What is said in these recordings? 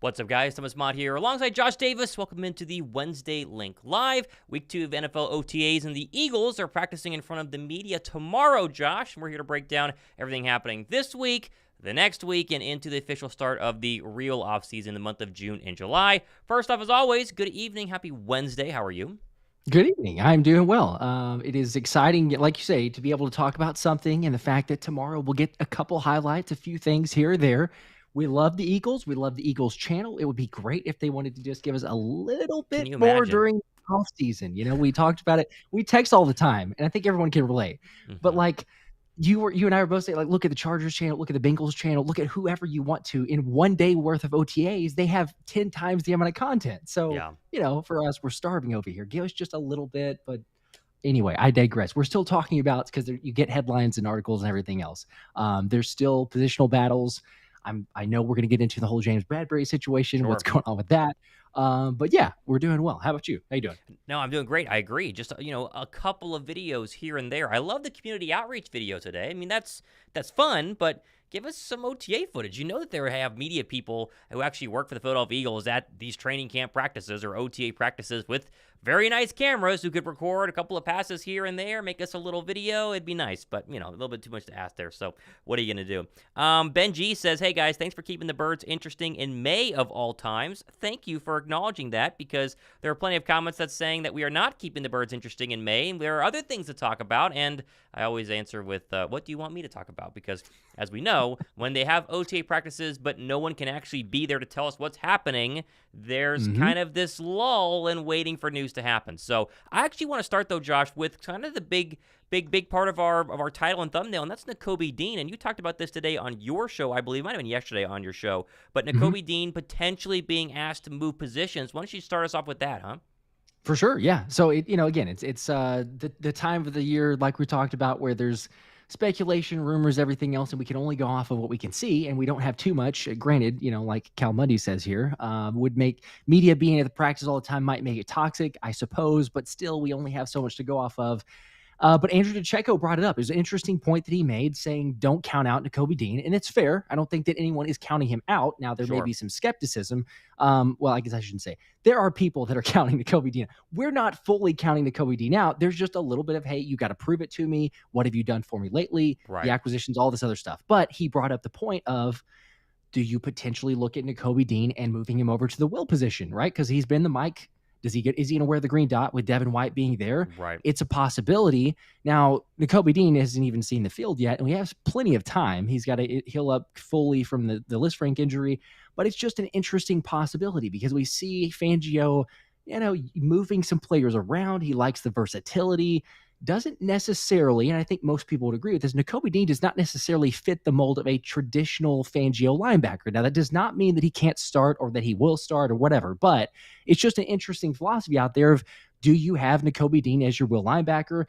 What's up, guys? Thomas Mott here, alongside Josh Davis. Welcome into the Wednesday Linc Live. Week 2 of NFL OTAs, and the Eagles are practicing in front of the media tomorrow, Josh. And we're here to break down everything happening this week, the next week, and into the official start of the real offseason, the month of June and July. First off, as always, good evening. Happy Wednesday. How are you? Good evening. I'm doing well. It is exciting, like you say, to be able to talk about something, and the fact that tomorrow we'll get a couple highlights, a few things here or there. We love the Eagles. We love the Eagles channel. It would be great if they wanted to just give us a little Can bit you more imagine? during the off season. We talked about it. We text all the time, and I think everyone can relate. But like you and I were both saying, like, look at the Chargers channel, look at the Bengals channel, look at whoever you want to. In 1 day worth of OTAs, they have 10 times the amount of content. So, Yeah. for us, we're starving over here. Give us just a little bit, but anyway, I digress. We're still talking about, because you get headlines and articles and everything else. There's still positional battles. I know we're going to get into the whole James Bradberry situation, Sure. what's going on with that. But yeah, we're doing well. How about you? How you doing? No, I'm doing great. I agree. Just, a couple of videos here and there. I love the community outreach video today. I mean, that's fun, but give us some OTA footage. You know that there have media people who actually work for the Philadelphia Eagles at these training camp practices or OTA practices with very nice cameras who could record a couple of passes here and there, make us a little video. It'd be nice, but, a little bit too much to ask there. So what are you going to do? Ben G says, hey, guys, thanks for keeping the birds interesting in May of all times. Thank you for acknowledging that, because there are plenty of comments that's saying that we are not keeping the birds interesting in May, and there are other things to talk about. And I always answer with, what do you want me to talk about? Because as we know, when they have OTA practices, but no one can actually be there to tell us what's happening, there's kind of this lull in waiting for news to happen. So I actually want to start, though, Josh, with kind of the big part of our title and thumbnail, and that's Nakobe Dean. And you talked about this today on your show, I believe. It might have been yesterday on your show. But Nakobe Dean potentially being asked to move positions. Why don't you start us off with that, huh? For sure, yeah. So again, it's the time of the year, like we talked about, where there's speculation, rumors, everything else, and we can only go off of what we can see, and we don't have too much. Granted, like Cal Mundy says here, would make media being at the practice all the time might make it toxic, I suppose, but still, we only have so much to go off of. But Andrew DeCecco brought it up. It was an interesting point that he made, saying don't count out Nakobe Dean. And it's fair. I don't think that anyone is counting him out. Now, there may be some skepticism. Well, I guess I shouldn't say. There are people that are counting Nakobe Dean. We're not fully counting Nakobe Dean out. There's just a little bit of, hey, you got to prove it to me. What have you done for me lately? Right. The acquisitions, all this other stuff. But he brought up the point of, do you potentially look at Nakobe Dean and moving him over to the will position, right? Because he's been the Mike. Is he going to wear the green dot with Devin White being there? Right. It's a possibility. Now, Nakobe Dean hasn't even seen the field yet, and we have plenty of time. He's got to heal up fully from the Lisfranc injury, but it's just an interesting possibility because we see Fangio, moving some players around. He likes the versatility. Doesn't necessarily, and I think most people would agree with this, Nakobe Dean does not necessarily fit the mold of a traditional Fangio linebacker. Now, that does not mean that he can't start or that he will start or whatever, but it's just an interesting philosophy out there of, do you have Nakobe Dean as your will linebacker?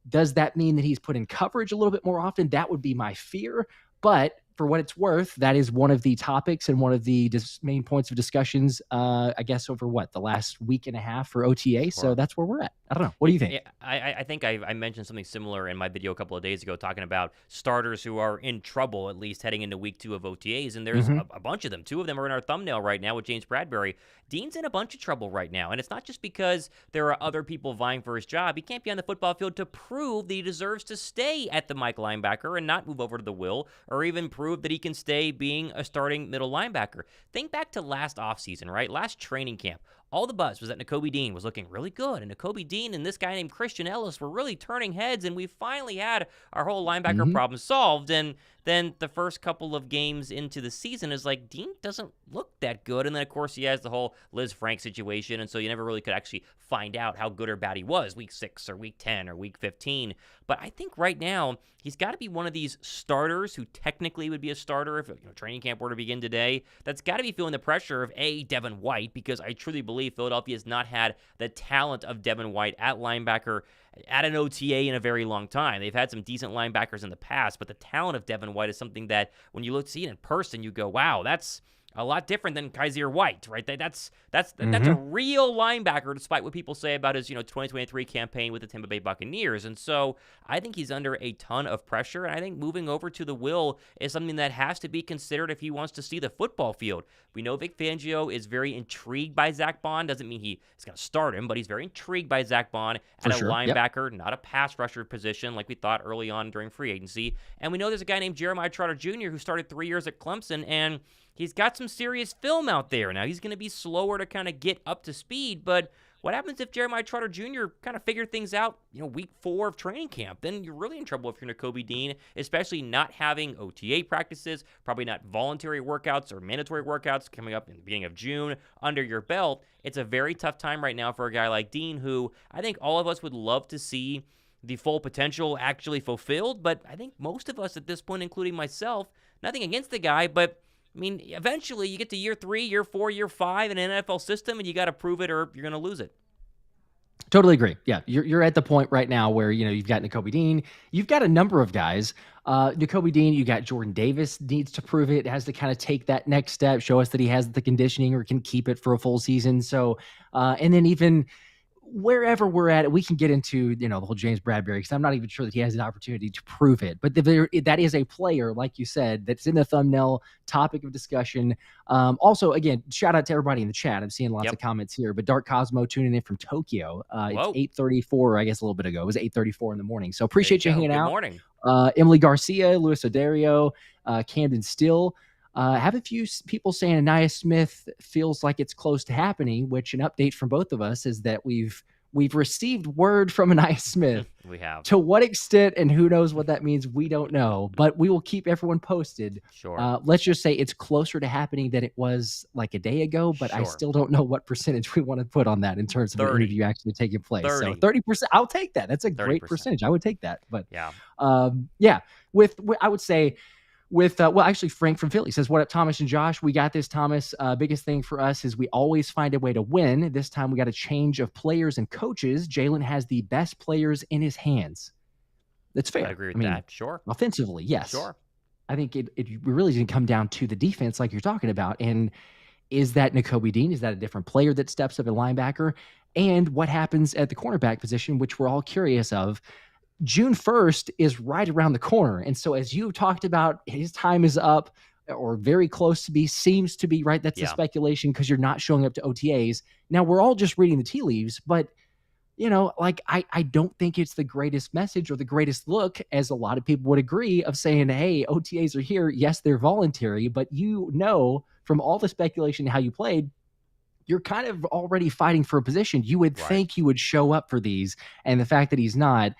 Does that mean that he's put in coverage a little bit more often? That would be my fear. But for what it's worth, that is one of the topics and one of the main points of discussions, I guess, over the last week and a half for OTA. Sure. So that's where we're at. I don't know. What do you think? Yeah, I think I mentioned something similar in my video a couple of days ago, talking about starters who are in trouble, at least heading into week 2 of OTAs. And there's a bunch of them. 2 of them are in our thumbnail right now with James Bradberry. Dean's in a bunch of trouble right now. And it's not just because there are other people vying for his job. He can't be on the football field to prove that he deserves to stay at the Mike linebacker and not move over to the will, or even prove that he can stay being a starting middle linebacker. Think back to last offseason, right? Last training camp. All the buzz was that Nakobe Dean was looking really good, and Nakobe Dean and this guy named Christian Ellis were really turning heads, and we finally had our whole linebacker problem solved. And then the first couple of games into the season is like, Dean doesn't look that good. And then, of course, he has the whole Lisfranc situation, and so you never really could actually find out how good or bad he was week 6 or week 10 or week 15. But I think right now he's got to be one of these starters who technically would be a starter if training camp were to begin today. That's got to be feeling the pressure of, Devin White, because I truly believe Philadelphia has not had the talent of Devin White at linebacker at an OTA in a very long time. They've had some decent linebackers in the past, but the talent of Devin White is something that when you see it in person, you go, wow, that's A lot different than Kaiser White, right? That's a Mm-hmm. real linebacker, despite what people say about his 2023 campaign with the Tampa Bay Buccaneers. And so I think he's under a ton of pressure, and I think moving over to the will is something that has to be considered if he wants to see the football field. We know Vic Fangio is very intrigued by Zack Baun. Doesn't mean he's going to start him, but he's very intrigued by Zack Baun For at a sure. Yep. linebacker, not a pass rusher position like we thought early on during free agency. And we know there's a guy named Jeremiah Trotter Jr. who started 3 years at Clemson, and he's got some serious film out there. Now, he's going to be slower to kind of get up to speed, but what happens if Jeremiah Trotter Jr. kind of figured things out, week 4 of training camp? Then you're really in trouble if you're Nakobe Dean, especially not having OTA practices, probably not voluntary workouts or mandatory workouts coming up in the beginning of June under your belt. It's a very tough time right now for a guy like Dean, who I think all of us would love to see the full potential actually fulfilled, but I think most of us at this point, including myself, nothing against the guy, but I mean, eventually you get to year 3, year 4, year 5 in an NFL system, and you got to prove it or you're going to lose it. Totally agree. Yeah, you're at the point right now where you've got Nakobe Dean, you've got a number of guys. Nakobe Dean, you got Jordan Davis needs to prove it, has to kind of take that next step, show us that he has the conditioning or can keep it for a full season. So, and then even wherever we're at, we can get into the whole James Bradberry, because I'm not even sure that he has an opportunity to prove it. But that is a player, like you said, that's in the thumbnail, topic of discussion. Also, again, shout out to everybody in the chat. I'm seeing lots of comments here. But Dark Cosmo tuning in from Tokyo. It's 8:34, I guess a little bit ago. It was 8:34 in the morning. So appreciate you hanging out. Good morning. Emily Garcia, Luis Odario, Camden Still. Have a few people saying Ainias Smith feels like it's close to happening, which an update from both of us is that we've received word from Ainias Smith. We have. To what extent and who knows what that means, we don't know, but we will keep everyone posted. Sure. Let's just say it's closer to happening than it was like a day ago, but I still don't know what percentage we want to put on that in terms of an interview actually taking place. 30. So 30%, I'll take that. That's a great percentage. I would take that. But yeah, with I would say, actually, Frank from Philly says, "What up, Thomas and Josh? We got this, Thomas. Biggest thing for us is we always find a way to win. This time we got a change of players and coaches. Jalen has the best players in his hands." That's fair. I agree with that. Sure. Offensively, yes. Sure. I think it really didn't come down to the defense like you're talking about. And is that Nakobe Dean? Is that a different player that steps up at linebacker? And what happens at the cornerback position, which we're all curious of? June 1st is right around the corner. And so as you talked about, his time is up or very close to be, seems to be, right? That's the speculation because you're not showing up to OTAs. Now, we're all just reading the tea leaves, but, I don't think it's the greatest message or the greatest look, as a lot of people would agree, of saying, hey, OTAs are here. Yes, they're voluntary, but from all the speculation how you played, you're kind of already fighting for a position. You would think you would show up for these. And the fact that he's not,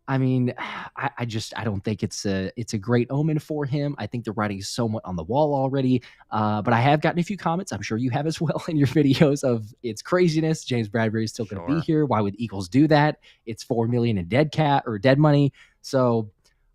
I mean, I don't think it's a great omen for him. I think the writing is somewhat on the wall already. But I have gotten a few comments, I'm sure you have as well, in your videos of it's craziness. James Bradberry is still going to be here. Why would Eagles do that? It's $4 million in dead money. So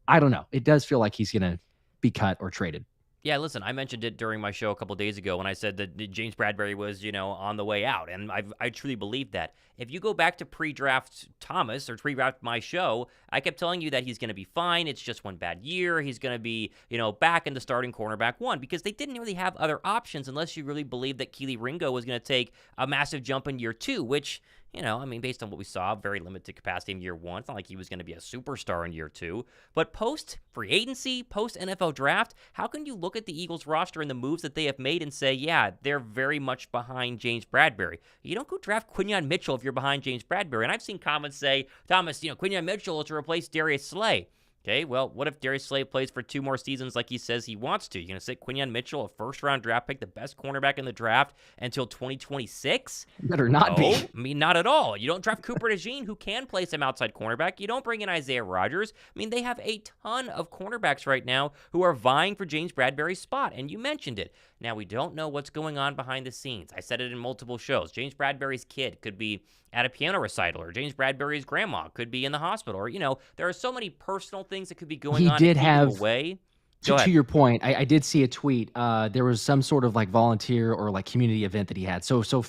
I don't know. It does feel like he's going to be cut or traded. Yeah, listen, I mentioned it during my show a couple days ago when I said that James Bradberry was, on the way out, and I truly believe that. If you go back to pre-draft Thomas or pre-draft my show, I kept telling you that he's going to be fine. It's just one bad year. He's going to be, back in the starting cornerback one, because they didn't really have other options unless you really believed that Kelee Ringo was going to take a massive jump in year 2, which, based on what we saw, very limited capacity in year 1. It's not like he was going to be a superstar in year 2. But post-free agency, post-NFL draft, how can you look at the Eagles roster and the moves that they have made and say, yeah, they're very much behind James Bradberry? You don't go draft Quinyon Mitchell if you're behind James Bradberry. And I've seen comments say, Thomas, Quinyon Mitchell is to replace Darius Slay. Okay, well, what if Darius Slay plays for 2 more seasons like he says he wants to? You're going to sit Quinyon Mitchell, a first-round draft pick, the best cornerback in the draft, until 2026? Better not be. I mean, not at all. You don't draft Cooper DeJean, who can play some outside cornerback. You don't bring in Isaiah Rodgers. I mean, they have a ton of cornerbacks right now who are vying for James Bradberry's spot, and you mentioned it. Now, we don't know what's going on behind the scenes. I said it in multiple shows. James Bradberry's kid could be at a piano recital, or James Bradberry's grandma could be in the hospital, or, there are so many personal things that could be going on. He did have away. To your point, I did see a tweet. There was some sort of like volunteer or like community event that he had. So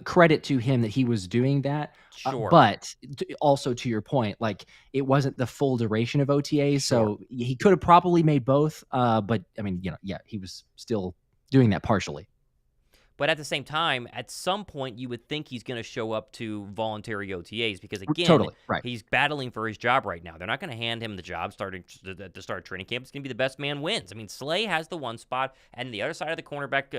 credit to him that he was doing that. Sure. But also to your point, like it wasn't the full duration of OTAs. Sure. So he could have probably made both. But I mean, he was still doing that partially. But at the same time, at some point, you would think he's going to show up to voluntary OTAs because, again, Totally right. he's battling for his job right now. They're not going to hand him the job starting to start training camp. It's going to be the best man wins. I mean, Slay has the one spot, and the other side of the cornerback,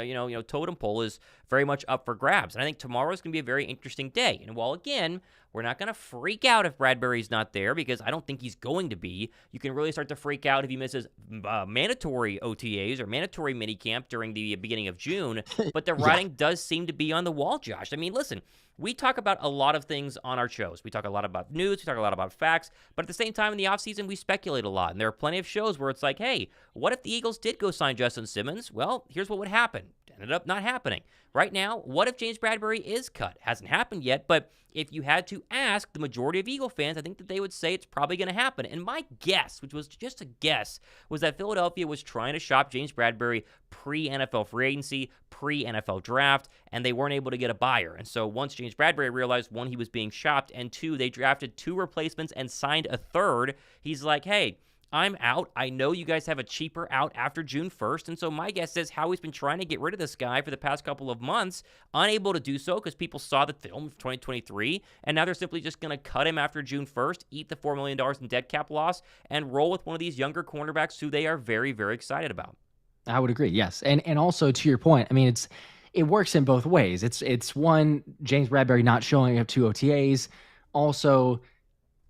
totem pole is very much up for grabs. And I think tomorrow's going to be a very interesting day. And while, again, we're not going to freak out if Bradberry's not there because I don't think he's going to be. You can really start to freak out if he misses mandatory OTAs or mandatory minicamp during the beginning of June. But the writing does seem to be on the wall, Josh. I mean, listen, we talk about a lot of things on our shows. We talk a lot about news. We talk a lot about facts. But at the same time, in the offseason, we speculate a lot. And there are plenty of shows where it's like, hey, what if the Eagles did go sign Justin Simmons? Well, here's what would happen. Ended up not happening. Right now, what if James Bradberry is cut? Hasn't happened yet, but if you had to ask the majority of Eagle fans, I think that they would say it's probably going to happen. And my guess, which was just a guess, was that Philadelphia was trying to shop James Bradberry pre-NFL free agency, pre-NFL draft, and they weren't able to get a buyer. And so once James Bradberry realized, one, he was being shopped, and two, they drafted 2 replacements and signed a third, he's like, hey, I'm out. I know you guys have a cheaper out after June 1st. And so my guess is Howie's been trying to get rid of this guy for the past couple of months, unable to do so because people saw the film of 2023. And now they're simply just going to cut him after June 1st, eat the $4 million in dead cap loss, and roll with one of these younger cornerbacks who they are very, very excited about. I would agree. Yes. And also to your point, I mean, it works in both ways. It's one, James Bradberry not showing up to OTAs. Also,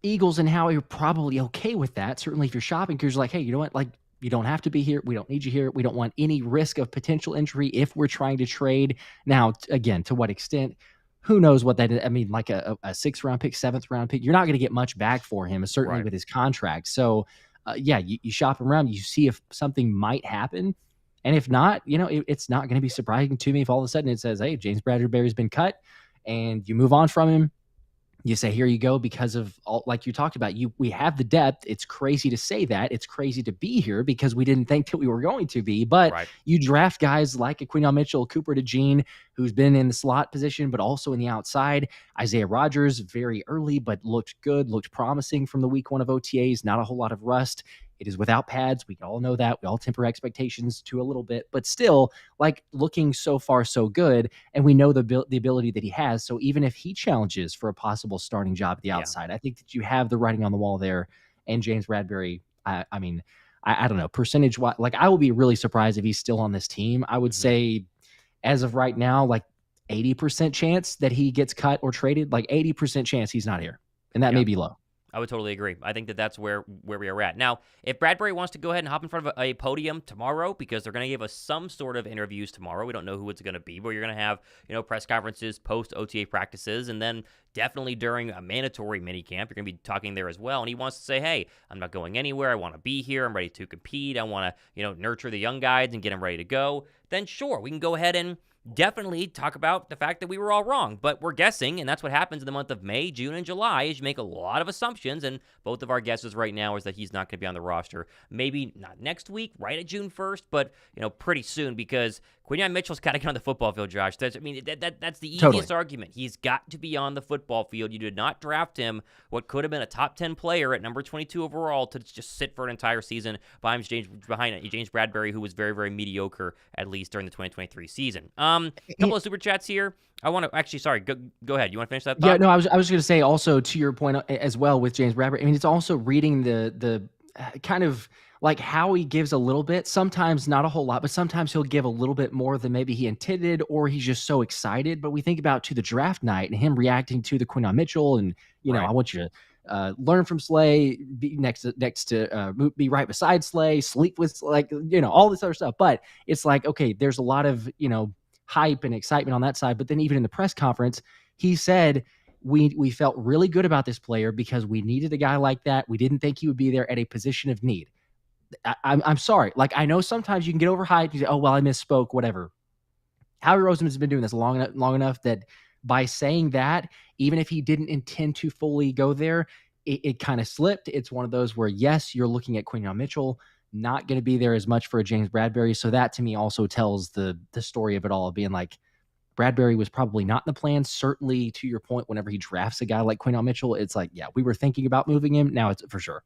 Eagles and Howie are probably okay with that. Certainly if you're shopping, because you're like, hey, you know what? Like, you don't have to be here. We don't need you here. We don't want any risk of potential injury if we're trying to trade. Now, again, to what extent? Who knows what that is? I mean, like a 6th-round pick, 7th-round pick, you're not going to get much back for him, certainly with his contract. So, you shop him around. You see if something might happen. And if not, it's not going to be surprising to me if all of a sudden it says, hey, James Bradberry's been cut, and you move on from him. You say, here you go, because of all, like you talked about, we have the depth. It's crazy to say that. It's crazy to be here because we didn't think that we were going to be. But you draft guys like a Quinyon Mitchell, Cooper DeJean, who's been in the slot position, but also in the outside. Isaiah Rodgers, very early, but looked good, looked promising from the week 1 of OTAs. Not a whole lot of rust. It is without pads. We all know that. We all temper expectations to a little bit, but still, like, looking so far so good, and we know the ability that he has. So even if he challenges for a possible starting job at the outside, I think that you have the writing on the wall there. And James Bradberry, I mean, I don't know, percentage-wise, like, I will be really surprised if he's still on this team. I would say, as of right now, like 80% chance that he gets cut or traded, like 80% chance he's not here, and that may be low. I would totally agree. I think that that's where we are at. Now, if Bradberry wants to go ahead and hop in front of a podium tomorrow, because they're going to give us some sort of interviews tomorrow. We don't know who it's going to be, but you're going to have, press conferences, post-OTA practices, and then definitely during a mandatory minicamp, you're going to be talking there as well. And he wants to say, hey, I'm not going anywhere. I want to be here. I'm ready to compete. I want to, nurture the young guys and get them ready to go. Then sure, we can go ahead and definitely talk about the fact that we were all wrong, but we're guessing, and that's what happens in the month of May, June, and July, is you make a lot of assumptions, and both of our guesses right now is that he's not going to be on the roster. Maybe not next week, right at June 1st, but, pretty soon, because Quinyon Mitchell's got to get on the football field, Josh. That's the easiest argument. He's got to be on the football field. You did not draft him, what could have been a top 10 player at number 22 overall, to just sit for an entire season behind James Bradberry, who was very, very mediocre, at least during the 2023 season. A couple of super chats here. I want to actually, sorry, go ahead. You want to finish that thought? Yeah, no, I was going to say also to your point as well with James Bradberry. I mean, it's also reading the kind of like how he gives a little bit, sometimes not a whole lot, but sometimes he'll give a little bit more than maybe he intended, or he's just so excited. But we think about to the draft night and him reacting to the Quinyon Mitchell, and I want you to learn from Slay, be be right beside Slay, sleep with, like, all this other stuff. But it's like, okay, there's a lot of hype and excitement on that side. But then even in the press conference, he said, we felt really good about this player because we needed a guy like that. We didn't think he would be there at a position of need. I'm sorry. Like, I know sometimes you can get overhyped. You say, oh, well, I misspoke, whatever. Howie Roseman has been doing this long enough that by saying that, even if he didn't intend to fully go there, it kind of slipped. It's one of those where, yes, you're looking at Quinyon Mitchell, not going to be there as much for a James Bradberry. So that to me also tells the story of it all, being like, Bradberry was probably not in the plan. Certainly, to your point, whenever he drafts a guy like Quinyon Mitchell, it's like, yeah, we were thinking about moving him. Now it's for sure.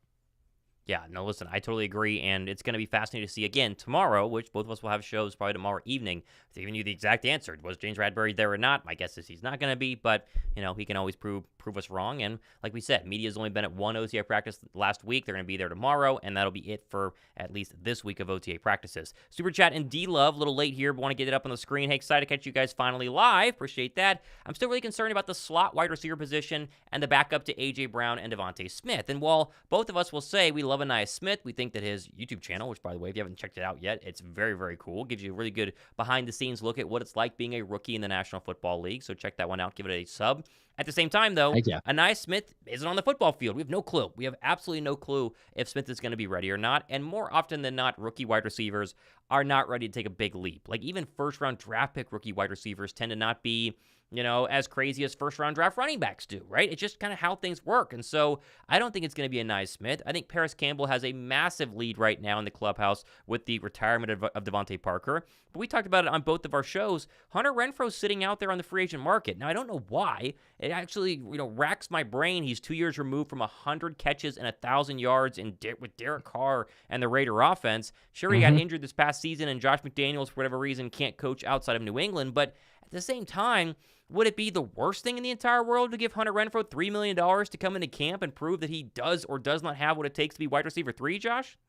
Yeah, no, listen, I totally agree, and it's going to be fascinating to see again tomorrow, which both of us will have shows probably tomorrow evening, giving you the exact answer. Was James Bradberry there or not? My guess is he's not going to be, but he can always prove us wrong. And like we said, media's only been at one OTA practice last week. They're going to be there tomorrow, and that'll be it for at least this week of OTA practices. Super chat and D Love, a little late here, but want to get it up on the screen. Hey, excited to catch you guys finally live. Appreciate that. I'm still really concerned about the slot wide receiver position and the backup to AJ Brown and Devontae Smith. And while both of us will say we love Ainias Smith, we think that his YouTube channel, which by the way, if you haven't checked it out yet, it's very, very cool. Gives you a really good behind-the-scenes look at what it's like being a rookie in the National Football League. So check that one out. Give it a sub. At the same time, though, Ainias Smith isn't on the football field. We have no clue. We have absolutely no clue if Smith is going to be ready or not. And more often than not, rookie wide receivers are not ready to take a big leap. Like even first-round draft pick rookie wide receivers tend to not be as crazy as first-round draft running backs do, right? It's just kind of how things work. And so I don't think it's going to be Ainias Smith. I think Parris Campbell has a massive lead right now in the clubhouse with the retirement of Devontae Parker. But we talked about it on both of our shows. Hunter Renfrow's sitting out there on the free agent market. Now, I don't know why. It actually, racks my brain. He's 2 years removed from 100 catches and 1,000 yards with Derek Carr and the Raider offense. Sure, he got injured this past season, and Josh McDaniels, for whatever reason, can't coach outside of New England. But at the same time, would it be the worst thing in the entire world to give Hunter Renfrow $3 million to come into camp and prove that he does or does not have what it takes to be wide receiver 3, Josh?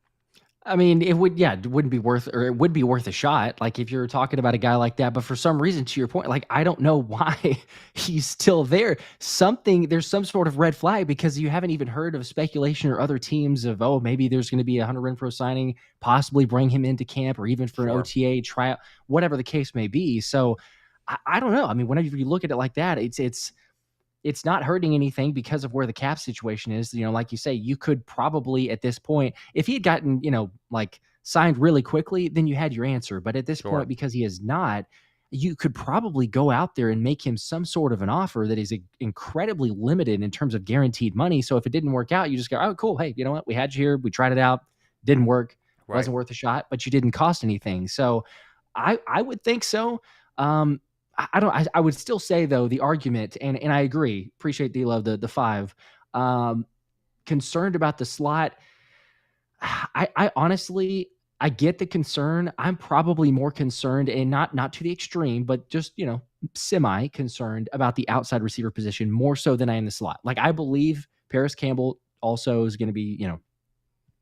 I mean, it wouldn't be worth, or it would be worth a shot. Like if you're talking about a guy like that, but for some reason, to your point, like I don't know why he's still there. There's some sort of red flag because you haven't even heard of speculation or other teams of, maybe there's going to be a Hunter Renfrow signing, possibly bring him into camp or even for an OTA tryout, whatever the case may be. So I don't know. I mean, whenever you look at it like that, it's not hurting anything because of where the cap situation is. Like you say, you could probably at this point, if he had gotten, signed really quickly, then you had your answer. But at this point, because he is not, you could probably go out there and make him some sort of an offer that is incredibly limited in terms of guaranteed money. So if it didn't work out, you just go, oh, cool. Hey, you know what? We had you here. We tried it out. Didn't work. Wasn't worth a shot, but you didn't cost anything. So I would think so. I would still say though, the argument, and I agree, appreciate the love, the 5, concerned about the slot. I honestly, I get the concern. I'm probably more concerned, and not to the extreme, but just, semi concerned about the outside receiver position more so than I am the slot. Like I believe Parris Campbell also is going to be,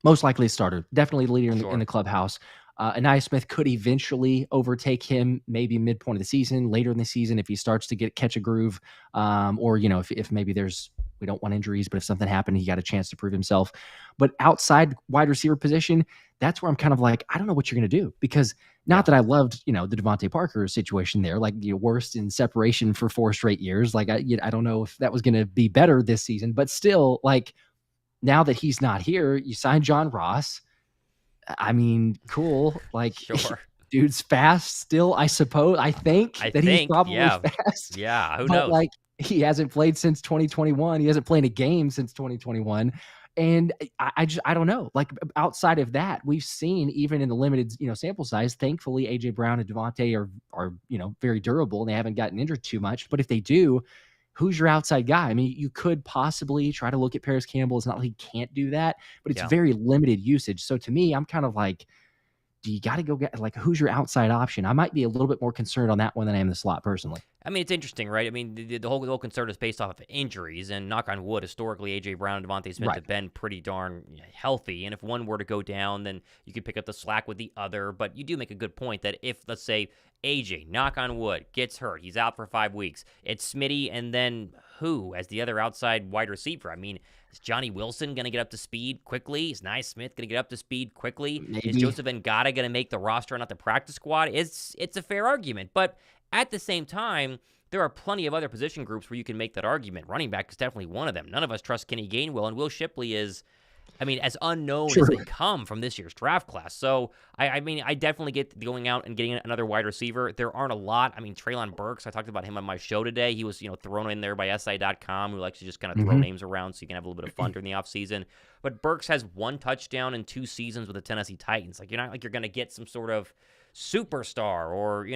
most likely a starter, definitely the leader in the clubhouse. Ainias Smith could eventually overtake him, maybe midpoint of the season, later in the season, if he starts to catch a groove, or if maybe we don't want injuries, but if something happened, he got a chance to prove himself. But outside wide receiver position, that's where I'm kind of like, I don't know what you're going to do, because not that I loved, the Devontae Parker situation there, like worst in separation for 4 straight years. Like I don't know if that was going to be better this season, but still, like now that he's not here, you signed John Ross. I mean, cool. Like, dude's fast still, I suppose. I think he's probably fast. Yeah, who knows? Like, he hasn't played since 2021. He hasn't played a game since 2021. And I don't know. Like, outside of that, we've seen, even in the limited, sample size, thankfully, AJ Brown and Devontae are very durable, and they haven't gotten injured too much. But if they do, who's your outside guy? I mean, you could possibly try to look at Parris Campbell. It's not like he can't do that, but it's very limited usage. So to me, I'm kind of like, do you got to go get, like, who's your outside option? I might be a little bit more concerned on that one than I am the slot personally. I mean, it's interesting, right? I mean, the whole concern is based off of injuries, and knock on wood, historically, A.J. Brown and Devontae Smith have been pretty darn healthy, and if one were to go down, then you could pick up the slack with the other, but you do make a good point that if, let's say, A.J., knock on wood, gets hurt, he's out for 5 weeks, it's Smitty, and then who as the other outside wide receiver? I mean, is Johnny Wilson going to get up to speed quickly? Is Ainias Smith going to get up to speed quickly? Maybe. Is Joseph Ngata going to make the roster and not the practice squad? It's a fair argument, but at the same time, there are plenty of other position groups where you can make that argument. Running back is definitely one of them. None of us trust Kenny Gainwell, and Will Shipley is, I mean, as unknown as they come from this year's draft class. So, I mean, I definitely get going out and getting another wide receiver. There aren't a lot. I mean, Treylon Burks, I talked about him on my show today. He was, thrown in there by SI.com, who likes to just kind of throw names around so you can have a little bit of fun during the offseason. But Burks has 1 touchdown in 2 seasons with the Tennessee Titans. Like, you're not like you're going to get some sort of superstar or,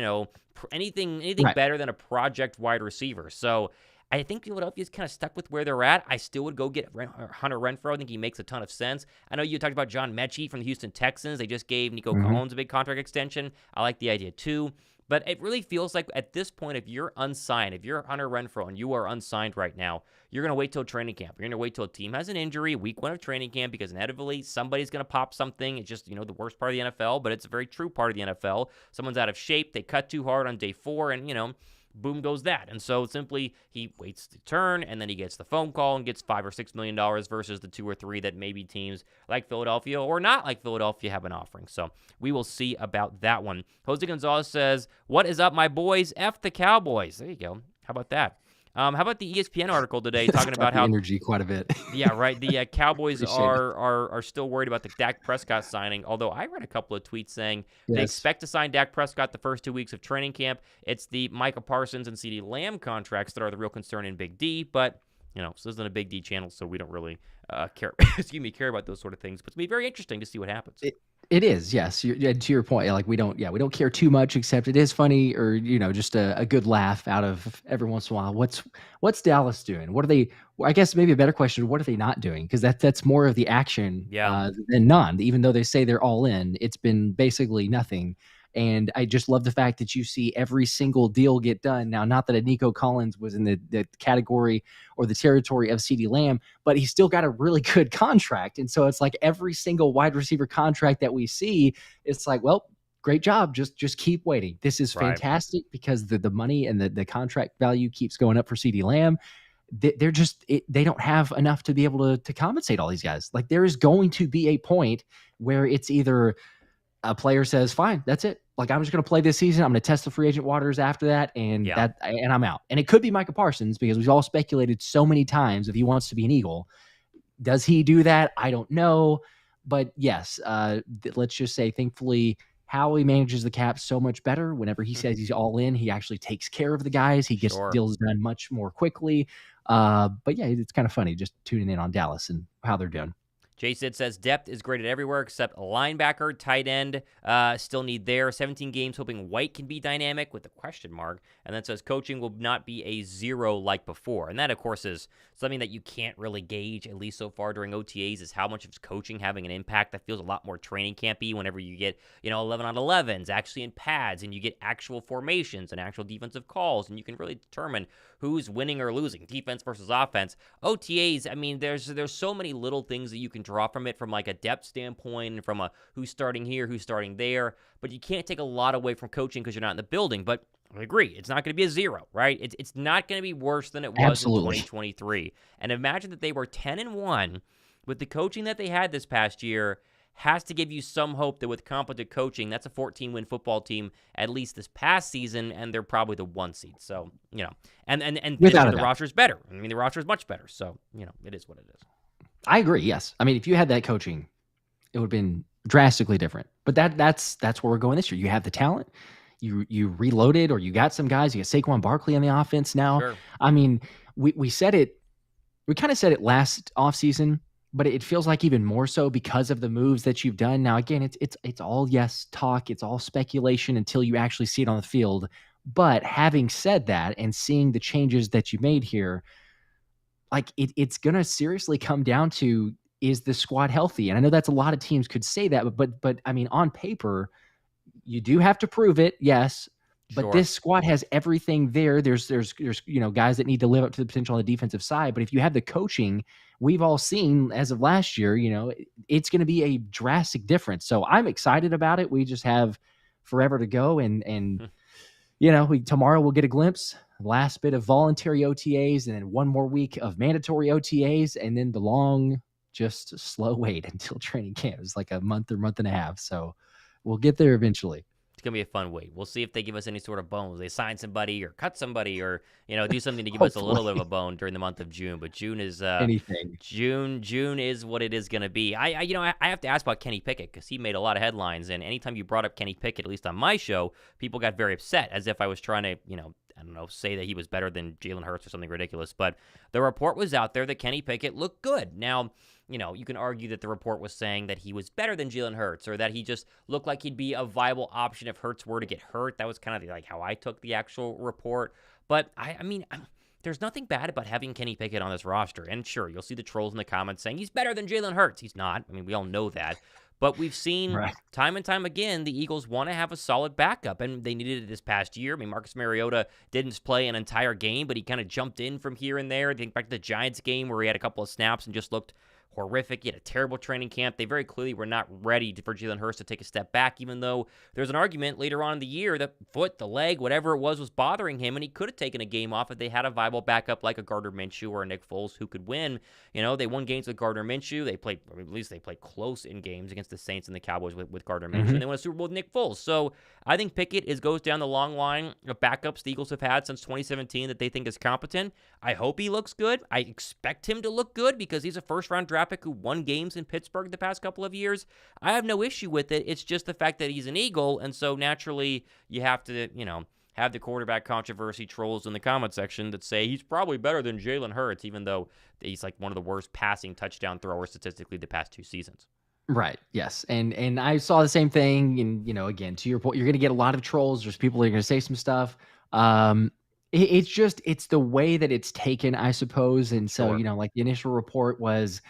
anything better than a project wide receiver. So I think Philadelphia's kind of stuck with where they're at. I still would go get Hunter Renfrow. I think he makes a ton of sense. I know you talked about John Mechie from the Houston Texans. They just gave Nico Collins a big contract extension. I like the idea too. But it really feels like at this point, if you're unsigned, if you're Hunter Renfrow and you are unsigned right now, you're going to wait till training camp. You're going to wait till a team has an injury, week 1 of training camp, because inevitably somebody's going to pop something. It's just, the worst part of the NFL, but it's a very true part of the NFL. Someone's out of shape. They cut too hard on day 4 and, boom goes that. And so simply he waits to turn and then he gets the phone call and gets $5 or $6 million versus the 2 or 3 that maybe teams like Philadelphia or not like Philadelphia have been offering. So we will see about that one. Jose Gonzalez says, "What is up, my boys? F the Cowboys." There you go. How about that? How about the ESPN article today talking about how energy quite a bit? Yeah, right. The Cowboys are still worried about the Dak Prescott signing. Although I read a couple of tweets saying they expect to sign Dak Prescott the first 2 weeks of training camp. It's the Micah Parsons and CeeDee Lamb contracts that are the real concern in Big D. But this isn't a Big D channel, so we don't really care. Care about those sort of things. But it's gonna be very interesting to see what happens. It is, yes. To your point, like we don't care too much, except it is funny, or just a good laugh out of every once in a while. What's Dallas doing? What are they? I guess maybe a better question: what are they not doing? Because that's more of the action than none. Even though they say they're all in, it's been basically nothing. And I just love the fact that you see every single deal get done. Now, not that a Nico Collins was in the category or the territory of CeeDee Lamb, but he's still got a really good contract. And so it's like every single wide receiver contract that we see, it's like, well, great job. Just keep waiting. This is fantastic because the money and the contract value keeps going up for CeeDee Lamb. They're just they don't have enough to be able to compensate all these guys. Like there is going to be a point where it's either a player says, fine, that's it. Like, I'm just going to play this season. I'm going to test the free agent waters after that, and I'm out. And it could be Micah Parsons because we've all speculated so many times if he wants to be an Eagle. Does he do that? I don't know. But yes, let's just say, thankfully, Howie manages the cap so much better. Whenever he says he's all in, he actually takes care of the guys. He gets deals done much more quickly. But yeah, it's kind of funny just tuning in on Dallas and how they're doing. J-Sid says depth is graded everywhere except linebacker, tight end, still need there. 17 games, hoping White can be dynamic with a question mark. And then says coaching will not be a 0 like before. And that, of course, is something that you can't really gauge, at least so far during OTAs, is how much of coaching having an impact. That feels a lot more training campy whenever you get 11 on 11s actually in pads and you get actual formations and actual defensive calls, and you can really determine who's winning or losing, defense versus offense. OTAs, I mean, there's so many little things that you can draw from it, from like a depth standpoint and from a who's starting here, who's starting there, but you can't take a lot away from coaching because you're not in the building. But I agree, it's not going to be a 0, right? It's not going to be worse than it was in 2023. And imagine that they were 10-1 with the coaching that they had this past year. Has to give you some hope that with competent coaching, that's a 14-win football team at least this past season, and they're probably the 1 seed. So, and the roster's better. I mean, the roster is much better. So, it is what it is. I agree. Yes. I mean, if you had that coaching, it would have been drastically different. But that's where we're going this year. You have the talent. You reloaded, or you got some guys. You got Saquon Barkley on the offense now. Sure. I mean, we said it. We kind of said it last offseason, but it feels like even more so because of the moves that you've done. Now, again, it's all talk. It's all speculation until you actually see it on the field. But having said that and seeing the changes that you made here, like it's going to seriously come down to, is the squad healthy? And I know that's a lot of teams could say that, but I mean, on paper, you do have to prove it. Yes. But this squad has everything there. There's guys that need to live up to the potential on the defensive side. But if you have the coaching, we've all seen as of last year, it's going to be a drastic difference. So I'm excited about it. We just have forever to go. And tomorrow we'll get a glimpse, last bit of voluntary OTAs, and then one more week of mandatory OTAs, and then the long, just slow wait until training camp. It's like a month or month and a half. So we'll get there eventually. It's going to be a fun wait. We'll see if they give us any sort of bones. They sign somebody or cut somebody or, do something to give us a little bit of a bone during the month of June. But June is anything. June is what it is going to be. I have to ask about Kenny Pickett because he made a lot of headlines. And anytime you brought up Kenny Pickett, at least on my show, people got very upset as if I was trying to, say that he was better than Jalen Hurts or something ridiculous. But the report was out there that Kenny Pickett looked good. Now, you can argue that the report was saying that he was better than Jalen Hurts or that he just looked like he'd be a viable option if Hurts were to get hurt. That was kind of like how I took the actual report. But I mean, there's nothing bad about having Kenny Pickett on this roster. And sure, you'll see the trolls in the comments saying he's better than Jalen Hurts. He's not. I mean, we all know that. But we've seen Right. time and time again, the Eagles want to have a solid backup, and they needed it this past year. I mean, Marcus Mariota didn't play an entire game, but he kind of jumped in from here and there. Think back to the Giants game where he had a couple of snaps and just looked horrific. He had a terrible training camp. They very clearly were not ready for Jalen Hurts to take a step back, even though there's an argument later on in the year that foot, the leg, whatever it was bothering him, and he could have taken a game off if they had a viable backup like a Gardner Minshew or a Nick Foles who could win. They won games with Gardner Minshew. They played, or at least they played close in games against the Saints and the Cowboys with Gardner Minshew, and they won a Super Bowl with Nick Foles. So I think Pickett goes down the long line of backups the Eagles have had since 2017 that they think is competent. I hope he looks good. I expect him to look good because he's a first-round draft pick who won games in Pittsburgh the past couple of years. I have no issue with it. It's just the fact that he's an Eagle, and so naturally you have to, have the quarterback controversy trolls in the comment section that say he's probably better than Jalen Hurts, even though he's like one of the worst passing touchdown throwers statistically the past 2 seasons. Right. Yes. And I saw the same thing. And, again, to your point, you're going to get a lot of trolls. There's people that are going to say some stuff. It's the way that it's taken, I suppose. And so, Sure. like the initial report was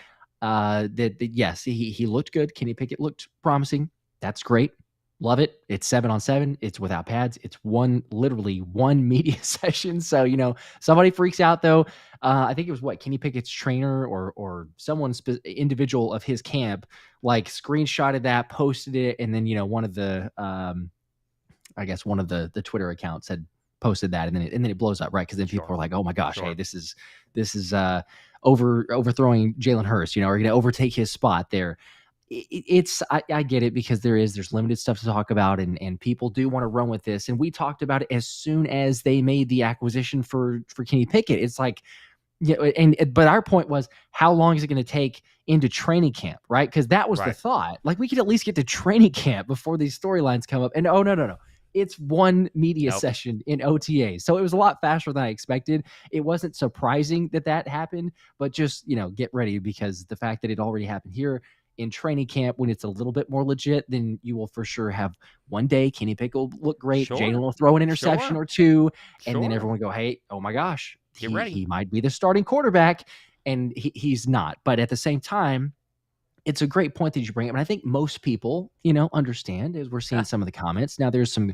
that yes, he looked good. Kenny Pickett looked promising. That's great. Love it. It's 7-on-7. It's without pads. It's literally one media session. So, somebody freaks out though. I think it was Kenny Pickett's trainer or someone individual of his camp, like screenshotted that, posted it. And then, one of the, I guess one of the Twitter accounts had posted that, and then it blows up, right? Because then people are like, "Oh my gosh, hey, this is overthrowing Jalen Hurts, are going to overtake his spot there." I get it because there's limited stuff to talk about, and people do want to run with this. And we talked about it as soon as they made the acquisition for Kenny Pickett. It's like, but our point was, how long is it going to take into training camp, right? Because that was the thought. Like, we could at least get to training camp before these storylines come up. And no. It's one media session in OTA. So it was a lot faster than I expected. It wasn't surprising that happened, but just, get ready, because the fact that it already happened here in training camp, when it's a little bit more legit, then you will for sure have one day Kenny Pickett will look great. Sure. Jalen will throw an interception or two, and then Sure. everyone will go, hey, oh my gosh, Get ready. He might be the starting quarterback, and he's not. But at the same time, it's a great point that you bring up. And I think most people, understand, as we're seeing some of the comments. Now, there's some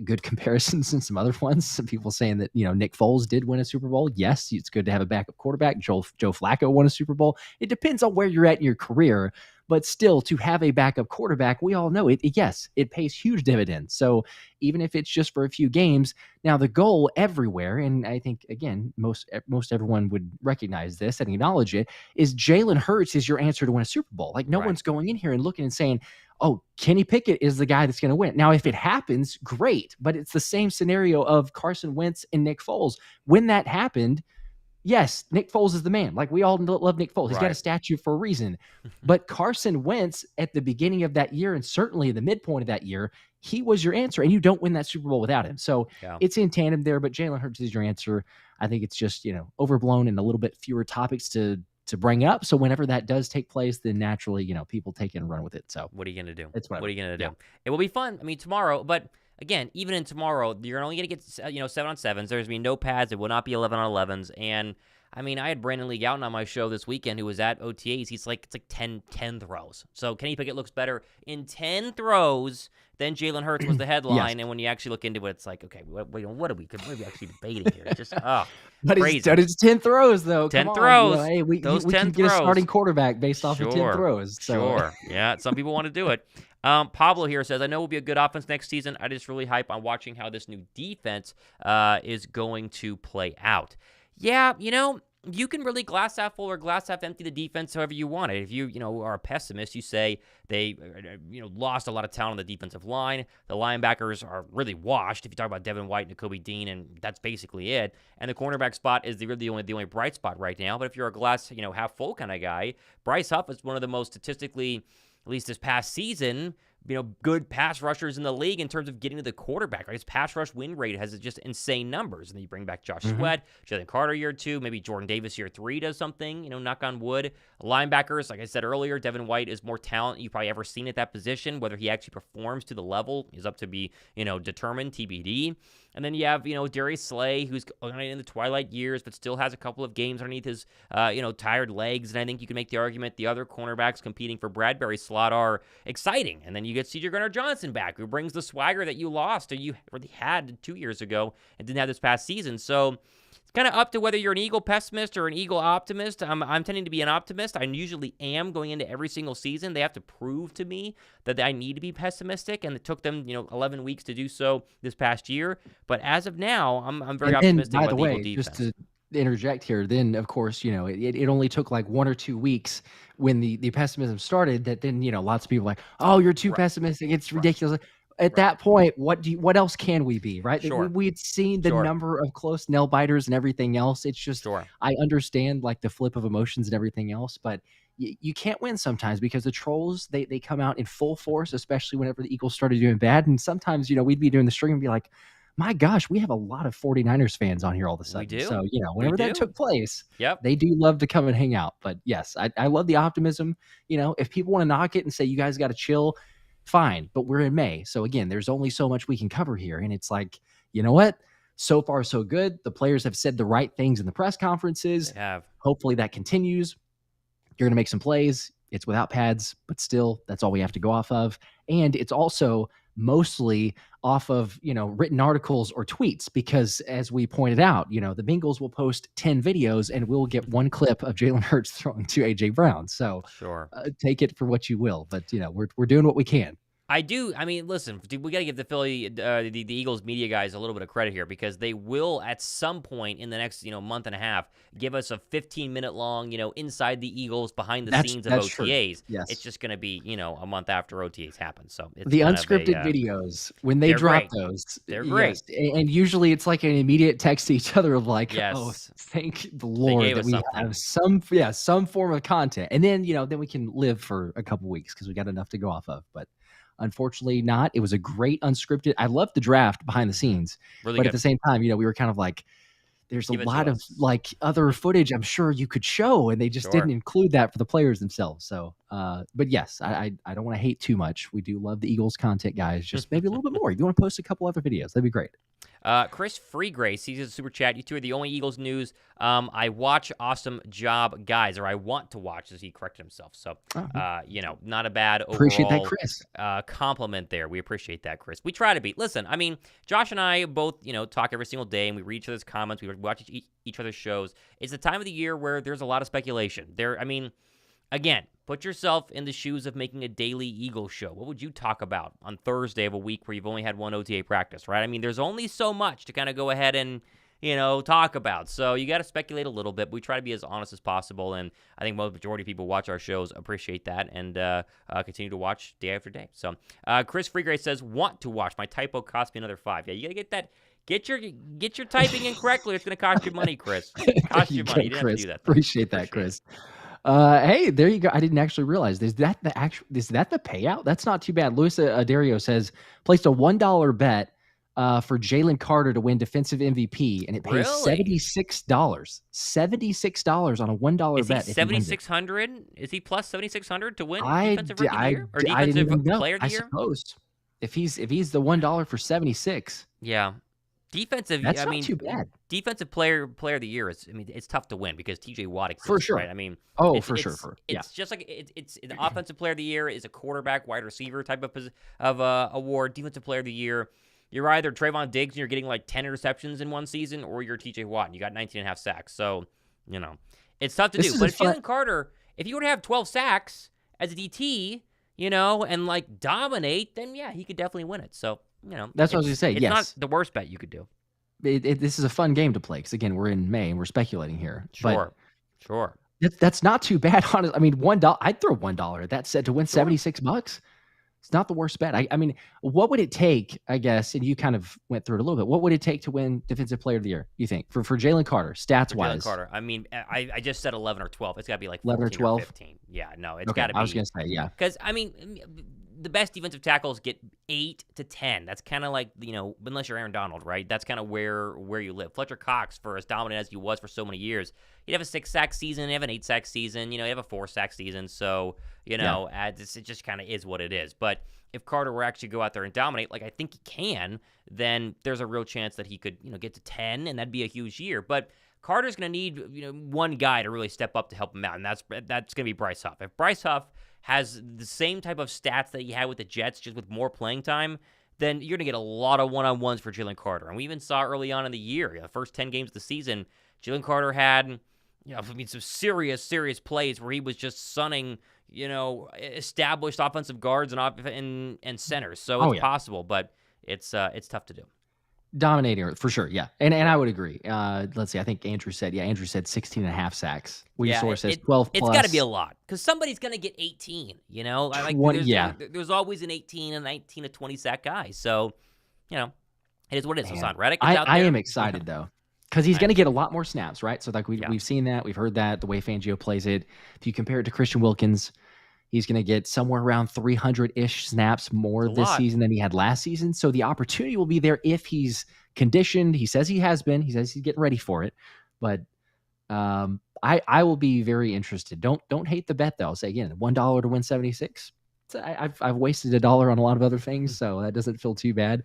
good comparisons and some other ones. Some people saying that, Nick Foles did win a Super Bowl. Yes, it's good to have a backup quarterback. Joe Flacco won a Super Bowl. It depends on where you're at in your career. But still, to have a backup quarterback, we all know it. Yes, it pays huge dividends. So even if it's just for a few games, now the goal everywhere, and I think, again, most everyone would recognize this and acknowledge it, is Jalen Hurts is your answer to win a Super Bowl. Like, no one's going in here and looking and saying, oh, Kenny Pickett is the guy that's going to win. Now, if it happens, great. But it's the same scenario of Carson Wentz and Nick Foles. When that happened, yes, Nick Foles is the man. Like, we all love Nick Foles. He's got a statue for a reason. But Carson Wentz at the beginning of that year, and certainly in the midpoint of that year, he was your answer, and you don't win that Super Bowl without him. So it's in tandem there, but Jalen Hurts is your answer. I think it's just, overblown and a little bit fewer topics to bring up. So whenever that does take place, then naturally, people take it and run with it. So what are you going to do? What are you going to do? It will be fun. I mean, tomorrow, but again, even in tomorrow, you're only going to get, 7-on-7s. There's going to be no pads. It will not be 11-on-11s. And I mean, I had Brandon Lee Gowton on my show this weekend who was at OTAs. He's like, it's like 10 throws. So Kenny Pickett looks better in 10 throws than Jalen Hurts was the headline. Yes. And when you actually look into it, it's like, okay, what are we actually debating here? It's just, but crazy. It's 10 throws, though. 10 throws. Hey, we can get a starting quarterback based off of 10 throws. So. Sure. Yeah, some people want to do it. Pablo here says, I know we'll be a good offense next season. I just really hype on watching how this new defense is going to play out. Yeah, you can really glass half full or glass half empty the defense however you want it. If you, are a pessimist, you say they, lost a lot of talent on the defensive line. The linebackers are really washed. If you talk about Devin White, Nakobe Dean, and that's basically it. And the cornerback spot is the only bright spot right now. But if you're a glass, half full kind of guy, Bryce Huff is one of the most statistically, at least this past season, good pass rushers in the league in terms of getting to the quarterback. Right? His pass rush win rate has just insane numbers. And then you bring back Josh Sweat, Jalen Carter year 2, maybe Jordan Davis year 3 does something, knock on wood. Linebackers, like I said earlier, Devin White is more talent you've probably ever seen at that position. Whether he actually performs to the level is up to be, determined, TBD. And then you have, Darius Slay, who's in the twilight years, but still has a couple of games underneath his, tired legs. And I think you can make the argument the other cornerbacks competing for Bradberry's slot are exciting. And then you get C.J. Gardner-Johnson back, who brings the swagger that you lost or you already had 2 years ago and didn't have this past season. So it's kind of up to whether you're an Eagle pessimist or an Eagle optimist. I'm tending to be an optimist. I usually am going into every single season. They have to prove to me that I need to be pessimistic, and it took them, 11 weeks to do so this past year. But as of now, I'm very optimistic about the Eagle defense. Just to interject here, then of course, it only took like 1 or 2 weeks when the pessimism started. That then lots of people were like, oh, you're too pessimistic. It's ridiculous. At that point, what else can we be, right? Sure. We had seen the number of close nail biters and everything else. It's just, I understand like the flip of emotions and everything else, but you can't win sometimes because the trolls, they come out in full force, especially whenever the Eagles started doing bad. And sometimes, we'd be doing the string and be like, my gosh, we have a lot of 49ers fans on here all of a sudden. We do. So, whenever that took place, Yep. they do love to come and hang out. But yes, I love the optimism. If people want to knock it and say, you guys got to chill, fine, but we're in May. So again, there's only so much we can cover here. And it's like, you know what? So far, so good. The players have said the right things in the press conferences. They have. Hopefully that continues. You're going to make some plays. It's without pads, but still, that's all we have to go off of. And it's also mostly off of, written articles or tweets, because as we pointed out, the Bengals will post 10 videos and we'll get 1 clip of Jalen Hurts throwing to A.J. Brown. So take it for what you will. But, we're doing what we can. I do. I mean, listen, we got to give the the Eagles media guys a little bit of credit here, because they will at some point in the next, month and a half give us a 15-minute long, inside the Eagles behind the scenes of OTAs. True. Yes. It's just going to be, a month after OTAs happen. So it's the unscripted videos, when they drop those, they're great. Yes. And usually it's like an immediate text to each other of like, oh, thank the Lord that we have some form of content. And then, then we can live for a couple weeks because we got enough to go off of. But unfortunately not. It was a great unscripted. I loved the draft behind the scenes, but at the same time, we were kind of like, there's a lot of like other footage I'm sure you could show, and they just didn't include that for the players themselves. So, but yes, I don't want to hate too much. We do love the Eagles content, guys. Just maybe a little bit more. If you want to post a couple other videos, that'd be great. Chris Freegrace, he's a super chat. You two are the only Eagles news I watch. Awesome job, guys. Or I want to watch, as he corrected himself. So, not a bad overall appreciate that, Chris. Compliment there. We appreciate that, Chris. We try to be. Listen, I mean, Josh and I both, talk every single day, and we read each other's comments. We watch each other's shows. It's the time of the year where there's a lot of speculation. Again, put yourself in the shoes of making a daily Eagles show. What would you talk about on Thursday of a week where you've only had 1 OTA practice, right? I mean, there's only so much to kind of go ahead and, talk about. So you got to speculate a little bit. We try to be as honest as possible, and I think most majority of people watch our shows appreciate that and continue to watch day after day. So Chris Freegrace says, want to watch. My typo cost me another $5. Yeah, you got to get that. Get your typing in correctly. It's going to cost you money, Chris. Cost you money. You didn't have to do that. Appreciate that, Chris. Hey, there you go. I didn't actually realize. Is that the payout? That's not too bad. Luis Dario says placed a $1 bet for Jalen Carter to win defensive MVP, and it pays $76. $76 on a $1 bet. Is he 7,600? Is he plus 7,600 to win defensive rookie of the year or defensive player of the year? I suppose if he's the $1 for 76. Yeah. Defensive, that's not too bad. Defensive player of the year is, it's tough to win because TJ Watt exists, for sure. Right? I mean, it's just like it's the offensive player of the year is a quarterback, wide receiver type of award. Defensive player of the year, you're either Trayvon Diggs and you're getting like 10 interceptions in one season, or you're TJ Watt and you got 19.5 sacks. So it's tough to do. But if Jalen Carter, if you were to have 12 sacks as a DT, and like dominate, then yeah, he could definitely win it. So. That's what I was going to say. It's not the worst bet you could do. This is a fun game to play because, again, we're in May and we're speculating here. Sure. That's not too bad, honestly. I mean, $1. I'd throw $1 at that set to win $76. It's not the worst bet. I mean, what would it take, I guess, and you kind of went through it a little bit, what would it take to win Defensive Player of the Year, you think, for Jalen Carter, stats-wise? Jalen Carter. I mean, I just said 11 or 12. It's got to be like 11 or 12? 15. Yeah, no, it's got to be. I was going to say, yeah. Because, I mean, the best defensive tackles get 8 to 10. That's kind of like, unless you're Aaron Donald, right? That's kind of where you live. Fletcher Cox, for as dominant as he was for so many years, he'd have a 6-sack season, he'd have an 8-sack season, he'd have a 4-sack season. So, it just kind of is what it is. But if Carter were actually go out there and dominate, like I think he can, then there's a real chance that he could, get to 10, and that'd be a huge year. But Carter's going to need, one guy to really step up to help him out, and that's going to be Bryce Huff. If Bryce Huff has the same type of stats that he had with the Jets, just with more playing time, then you're going to get a lot of one-on-ones for Jalen Carter. And we even saw early on in the year, the first 10 games of the season, Jalen Carter had, some serious plays where he was just sunning, established offensive guards and centers. So it's possible, but it's tough to do. Dominating for sure, yeah, and I would agree. Let's see, I think Andrew said 16.5 sacks. Source says 12 plus. It's got to be a lot because somebody's going to get 18. There's always an 18 and 19 to 20 sack guy. So, it is what it is. Hassan Reddick is out there. I am excited though because he's going to get a lot more snaps, right? So we've seen that, we've heard that the way Fangio plays it. If you compare it to Christian Wilkins, he's going to get somewhere around 300-ish snaps more this season than he had last season. So the opportunity will be there if he's conditioned. He says he has been. He says he's getting ready for it. But I will be very interested. Don't hate the bet, though. I'll say again, $1 to win 76. I've wasted $1 on a lot of other things, so that doesn't feel too bad.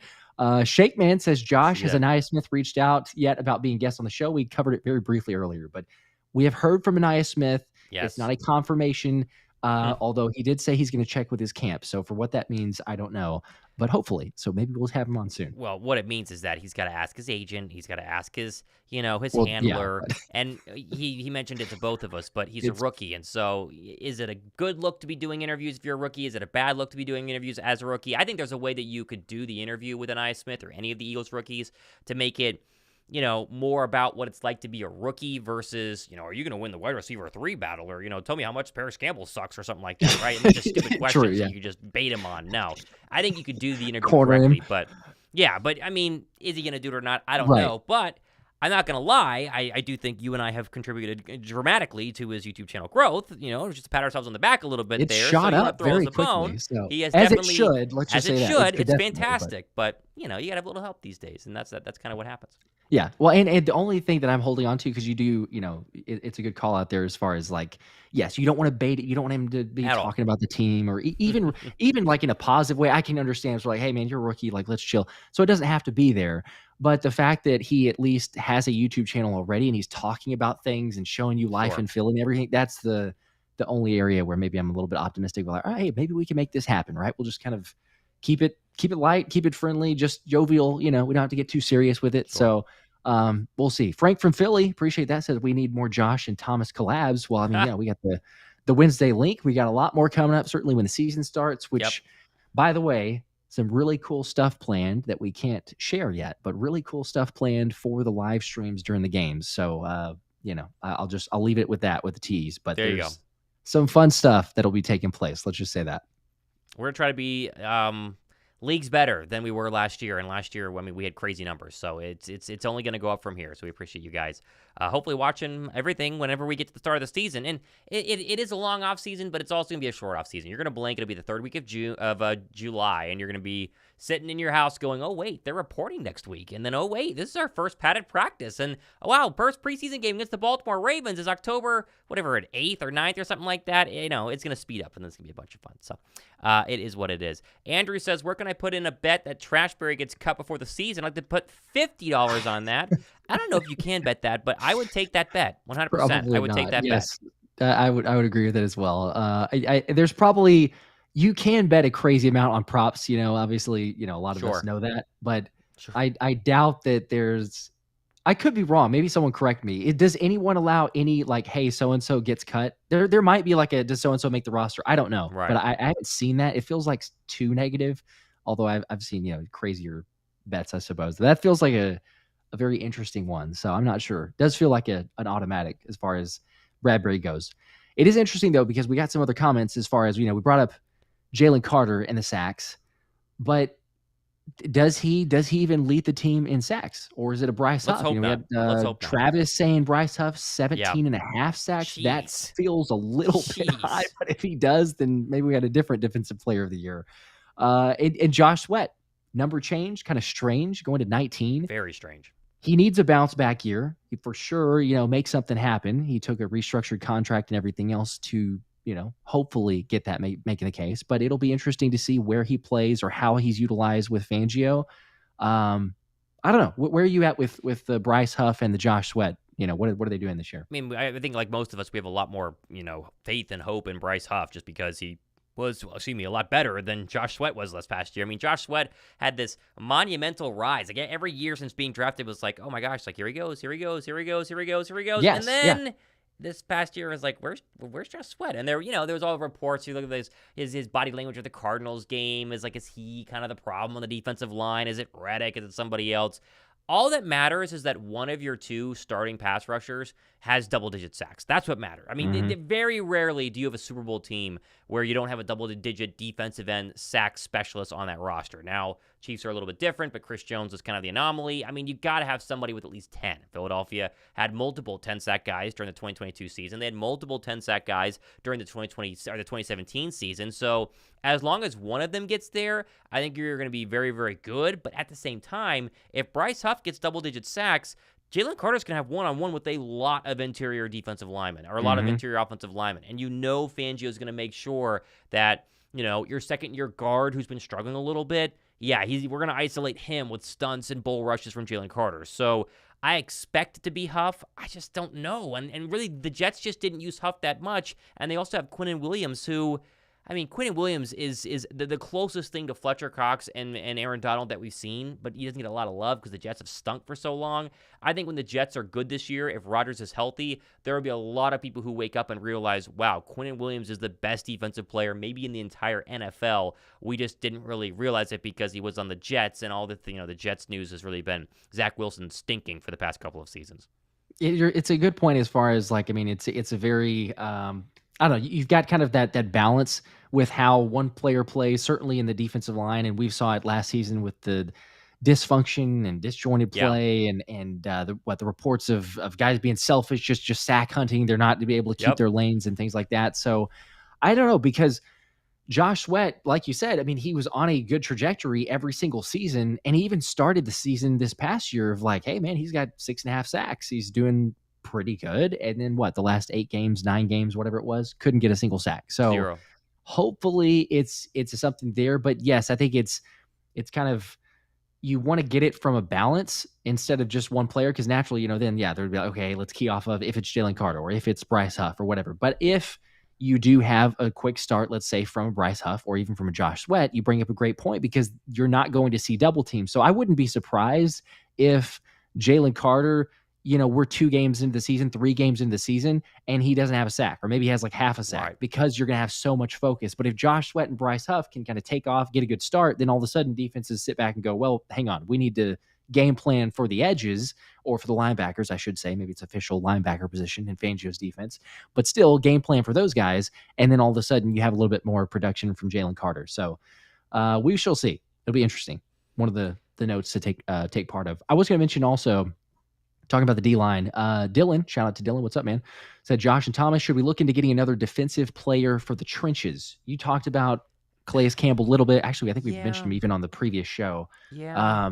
Shake Man says, Josh, has Ainias Smith reached out yet about being guest on the show? We covered it very briefly earlier, but we have heard from Ainias Smith. Yes. It's not a confirmation. Although he did say he's going to check with his camp. So for what that means, I don't know. But hopefully. So maybe we'll have him on soon. Well, what it means is that he's got to ask his agent. He's got to ask his, his handler. Yeah. And he mentioned it to both of us, but he's a rookie. And so is it a good look to be doing interviews if you're a rookie? Is it a bad look to be doing interviews as a rookie? I think there's a way that you could do the interview with Ainias Smith or any of the Eagles rookies to make it, more about what it's like to be a rookie versus, are you going to win the wide receiver 3 battle? Or, tell me how much Parris Campbell sucks or something like that, right? And just stupid questions True, yeah. that you just bait him on. No, I think you could do the interview correctly. But, I mean, is he going to do it or not? I don't know. But I'm not going to lie. I do think you and I have contributed dramatically to his YouTube channel growth. Just to pat ourselves on the back a little bit it's there. It's shot up very quickly. So. He has as definitely, it should. Let's just say that. It's fantastic. But, you got to have a little help these days. And that's kind of what happens. Yeah. Well, and the only thing that I'm holding on to, because you do, it's a good call out there as far as like, yes, you don't want to bait it. You don't want him to be talking about the team or even like in a positive way. I can understand. It's like, hey, man, you're a rookie. Like, let's chill. So it doesn't have to be there. But the fact that he at least has a YouTube channel already and he's talking about things and showing you life and feeling everything, that's the only area where maybe I'm a little bit optimistic. Like, all right, hey, maybe we can make this happen, right? We'll just kind of keep it light, keep it friendly, just jovial. We don't have to get too serious with it. Sure. So we'll see. Frank from Philly, appreciate that, says we need more Josh and Thomas collabs. Well, I mean, we got the Wednesday Linc. We got a lot more coming up, certainly when the season starts, which, by the way, some really cool stuff planned that we can't share yet, but really cool stuff planned for the live streams during the games. So, I'll leave it with that, with the tease. But there's some fun stuff that'll be taking place. Let's just say that. We're going to try to be leagues better than we were last year. And last year, I mean, we had crazy numbers. So it's only going to go up from here. So we appreciate you guys hopefully watching everything whenever we get to the start of the season. And it is a long off season, but it's also going to be a short off season. You're going to blink. It'll be the third week of July, and you're going to be sitting in your house going, oh, wait, they're reporting next week. And then, oh, wait, this is our first padded practice. And, oh, wow, first preseason game against the Baltimore Ravens is October, whatever, 8th or 9th or something like that. It's going to speed up, and it's going to be a bunch of fun. So it is what it is. Andrew says, where can I put in a bet that Trashberry gets cut before the season? I'd like to put $50 on that. I don't know if you can bet that, but I would take that bet, 100%. Probably I would take that bet. I would agree with that as well. There's probably... You can bet a crazy amount on props, obviously, a lot of us know that, but I doubt that I could be wrong. Maybe someone correct me. Does anyone allow any like, hey, so-and-so gets cut? There might be like does so-and-so make the roster? I don't know, but I haven't seen that. It feels like too negative, although I've seen, crazier bets, I suppose. That feels like a very interesting one. So I'm not sure. It does feel like an automatic as far as Bradberry goes. It is interesting though, because we got some other comments as far as, we brought up Jalen Carter and the sacks, but Does he even lead the team in sacks, or is it a Bryce Let's Huff? hope We not. had Let's hope not. Travis saying Bryce Huff Yeah. 17.5 sacks. That Jeez. feels a little bit high, Jeez. but if he does, then maybe we got a different defensive player of the year. And Josh Sweat, number change, kind of strange, going to 19. Very strange. He needs a bounce back year. He for sure, make something happen. He took a restructured contract and everything else to, hopefully get that making the case. But it'll be interesting to see where he plays or how he's utilized with Fangio. I don't know. Where are you at with the Bryce Huff and the Josh Sweat? What are they doing this year? I mean, I think like most of us, we have a lot more, faith and hope in Bryce Huff just because he was, a lot better than Josh Sweat was this past year. I mean, Josh Sweat had this monumental rise. Like every year since being drafted was like, oh my gosh, like here he goes. Yes, And then this past year was like, where's Josh Sweat? And there was all reports. You look at this, his body language at the Cardinals game is he kind of the problem on the defensive line? Is it Reddick? Is it somebody else? All that matters is that one of your two starting pass rushers has double-digit sacks. That's what matters. I mean, very rarely do you have a Super Bowl team where you don't have a double-digit defensive end sack specialist on that roster. Now, Chiefs are a little bit different, but Chris Jones is kind of the anomaly. I mean, you got to have somebody with at least 10. Philadelphia had multiple 10-sack guys during the 2022 season. They had multiple 10-sack guys during the 2017 season. So as long as one of them gets there, I think you're going to be very, very good. But at the same time, if Bryce Huff gets double-digit sacks, Jalen Carter's going to have one-on-one with a lot of interior defensive linemen or a lot of interior offensive linemen. And Fangio is going to make sure that, your second-year guard who's been struggling a little bit, we're going to isolate him with stunts and bull rushes from Jalen Carter. So I expect it to be Huff. I just don't know. And really, the Jets just didn't use Huff that much. And they also have Quinyon Williams, who... I mean, Quinyon Williams is the closest thing to Fletcher Cox and Aaron Donald that we've seen, but he doesn't get a lot of love because the Jets have stunk for so long. I think when the Jets are good this year, if Rodgers is healthy, there will be a lot of people who wake up and realize, wow, Quinyon Williams is the best defensive player maybe in the entire NFL. We just didn't really realize it because he was on the Jets, and all the Jets news has really been Zach Wilson stinking for the past couple of seasons. It's a good point as far as it's a very I don't know. You've got kind of that balance with how one player plays, certainly in the defensive line, and we saw it last season with the dysfunction and disjointed play, and the reports of guys being selfish, just sack hunting. They're not to be able to keep their lanes and things like that. So I don't know, because Josh Sweat, like you said, I mean, he was on a good trajectory every single season, and he even started the season this past year of like, hey man, he's got 6.5 sacks. He's doing pretty good. And then the last 8 games, 9 games, whatever it was, couldn't get a single sack. So 0. Hopefully it's something there. But yes, I think it's kind of, you want to get it from a balance instead of just one player, because naturally, then there'd be like, okay, let's key off of if it's Jalen Carter or if it's Bryce Huff or whatever. But if you do have a quick start, let's say from a Bryce Huff or even from a Josh Sweat, you bring up a great point because you're not going to see double teams. So I wouldn't be surprised if Jalen Carter, we're 2 games into the season, 3 games into the season, and he doesn't have a sack, or maybe he has like half a sack because you're going to have so much focus. But if Josh Sweat and Bryce Huff can kind of take off, get a good start, then all of a sudden defenses sit back and go, well, hang on, we need to game plan for the edges, or for the linebackers, I should say. Maybe it's official linebacker position in Fangio's defense, but still game plan for those guys. And then all of a sudden you have a little bit more production from Jalen Carter. So we shall see. It'll be interesting. One of the notes to take part of. I was going to mention also, talking about the D-line, Dylan, shout out to Dylan. What's up, man? Said, Josh and Thomas, should we look into getting another defensive player for the trenches? You talked about Calais Campbell a little bit. Actually, I think we've mentioned him even on the previous show. Yeah.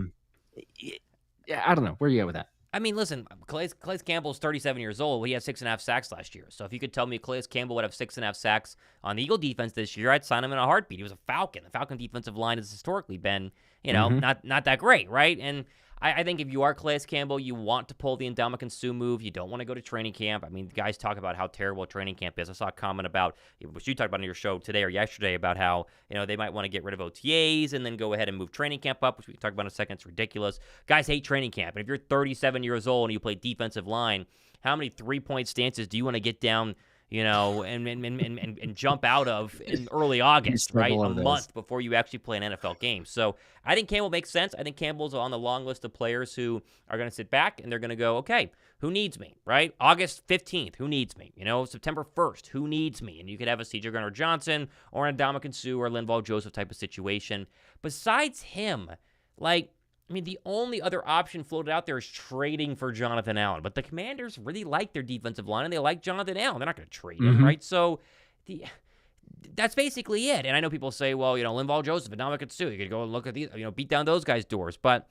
I don't know. Where are you at with that? I mean, listen, Calais Campbell's 37 years old. He had 6.5 sacks last year. So if you could tell me Calais Campbell would have 6.5 sacks on the Eagle defense this year, I'd sign him in a heartbeat. He was a Falcon. The Falcon defensive line has historically been, not that great, right? And I think if you are Calais Campbell, you want to pull the Ndamukong Suh move. You don't want to go to training camp. I mean, guys talk about how terrible training camp is. I saw a comment about, which you talked about on your show today or yesterday, about how, they might want to get rid of OTAs and then go ahead and move training camp up, which we can talk about in a second. It's ridiculous. Guys hate training camp. And if you're 37 years old and you play defensive line, how many 3-point stances do you want to get down, and jump out of in early August, right? A month before you actually play an NFL game. So I think Campbell makes sense. I think Campbell's on the long list of players who are going to sit back and they're going to go, okay, who needs me, right? August 15th, who needs me? September 1st, who needs me? And you could have a C.J. Gardner-Johnson or an Ndamukong Suh or Linval Joseph type of situation. Besides him, like, I mean, the only other option floated out there is trading for Jonathan Allen. But the Commanders really like their defensive line, and they like Jonathan Allen. They're not going to trade him, right? So that's basically it. And I know people say, well, Linval Joseph and Dominic Sue, you could go and look at these, beat down those guys' doors. But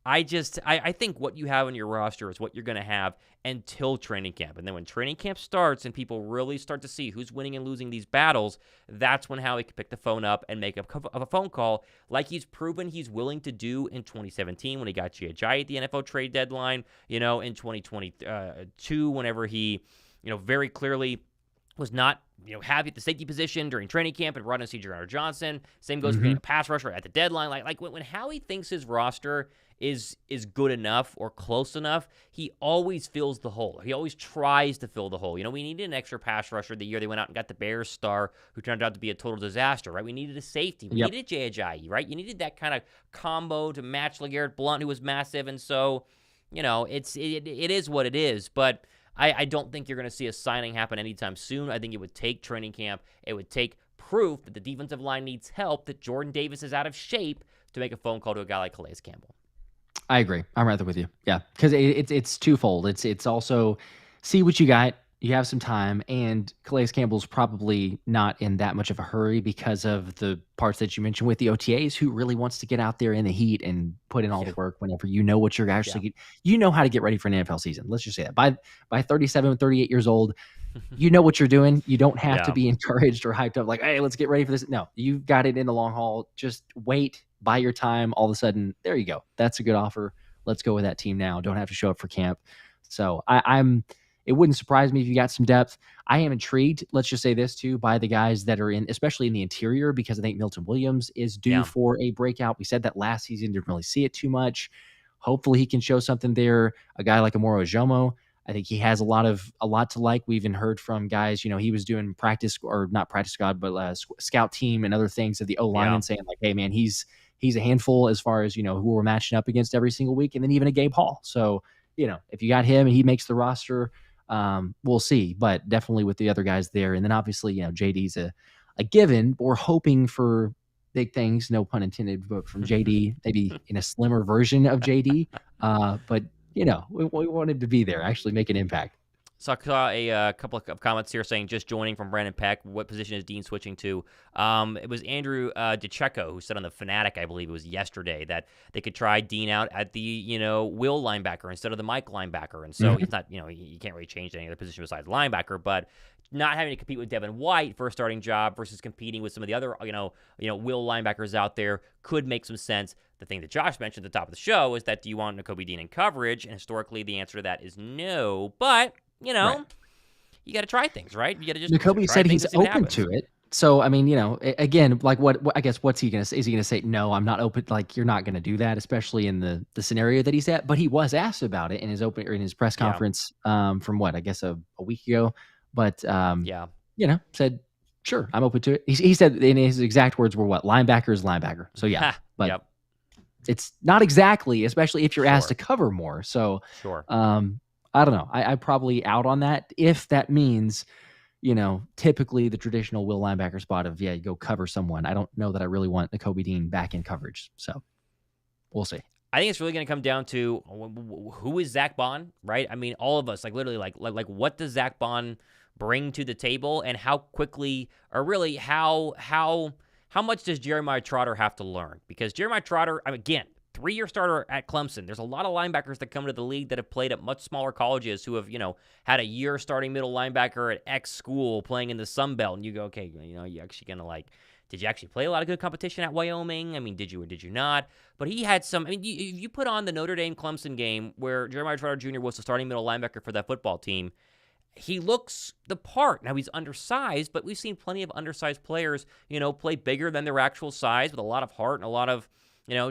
I think what you have on your roster is what you're going to have until training camp. And then when training camp starts and people really start to see who's winning and losing these battles, that's when Howie can pick the phone up and make a phone call like he's proven he's willing to do in 2017 when he got G.I. at the NFL trade deadline, in 2022 whenever he, very clearly was not happy at the safety position during training camp and brought in C.J. Johnson. Same goes for being a pass rusher at the deadline. Like when Howie thinks his roster is good enough or close enough, he always fills the hole. He always tries to fill the hole. We needed an extra pass rusher the year they went out and got the Bears star, who turned out to be a total disaster, right? We needed a safety. We needed J.I., right? You needed that kind of combo to match LeGarrette Blount, who was massive. And so, it is what it is. But I don't think you're going to see a signing happen anytime soon. I think it would take training camp. It would take proof that the defensive line needs help, that Jordan Davis is out of shape to make a phone call to a guy like Calais Campbell. I agree. I'm right there with you. Yeah, because it's twofold. It's also see what you got. You have some time, and Calais Campbell's probably not in that much of a hurry because of the parts that you mentioned with the OTAs, who really wants to get out there in the heat and put in all the work whenever what you're actually how to get ready for an NFL season. Let's just say that. By 37, 38 years old, what you're doing. You don't have to be encouraged or hyped up like, hey, let's get ready for this. No, you've got it in the long haul. Just wait, buy your time. All of a sudden, there you go. That's a good offer. Let's go with that team now. Don't have to show up for camp. So it wouldn't surprise me if you got some depth. I am intrigued, let's just say this too, by the guys that are especially in the interior, because I think Milton Williams is due for a breakout. We said that last season, didn't really see it too much. Hopefully he can show something there. A guy like Amoro Ojomo, I think he has a lot to like. We even heard from guys, he was doing scout team and other things of the O-line and saying like, hey man, he's a handful as far as, who we're matching up against every single week. And then even a Gabe Hall. So, if you got him and he makes the roster, we'll see, but definitely with the other guys there. And then obviously, JD's a given. We're hoping for big things, no pun intended, but from JD, maybe in a slimmer version of JD. But we want him to be there, actually make an impact. So I saw a couple of comments here saying, just joining from Brandon Peck, what position is Dean switching to? It was Andrew DeCecco who said on The Fanatic, I believe it was yesterday, that they could try Dean out at the, Will linebacker instead of the Mike linebacker. And so he's not, you can't really change any other position besides linebacker, but not having to compete with Devin White for a starting job versus competing with some of the other, Will linebackers out there could make some sense. The thing that Josh mentioned at the top of the show is that, do you want Nakobe Dean in coverage? And historically, the answer to that is no, but you got to try things, right? You got to just. Nakobe said he's open to it. So, I mean, again, like what I guess what's he going to say? Is he going to say, no, I'm not open? Like, you're not going to do that, especially in the scenario that he's at. But he was asked about it in his press conference from what, I guess a week ago. But, said, sure, I'm open to it. He said in his exact words were what? Linebacker is linebacker. So, yeah. But it's not exactly, especially if you're asked to cover more. So, I don't know. I probably out on that if that means, typically the traditional will linebacker spot of, you go cover someone. I don't know that I really want Nakobe Dean back in coverage. So we'll see. I think it's really going to come down to who is Zack Baun, right? I mean, all of us, like literally, like what does Zack Baun bring to the table, and how quickly, or really how much does Jeremiah Trotter have to learn? Because Jeremiah Trotter, again, 3-year starter at Clemson. There's a lot of linebackers that come into the league that have played at much smaller colleges who have, had a year starting middle linebacker at X school playing in the Sun Belt. And you go, okay, you actually going to did you actually play a lot of good competition at Wyoming? I mean, did you or did you not? But he had some, you put on the Notre Dame Clemson game where Jeremiah Trotter Jr. was the starting middle linebacker for that football team. He looks the part. Now, he's undersized, but we've seen plenty of undersized players, play bigger than their actual size with a lot of heart and a lot of,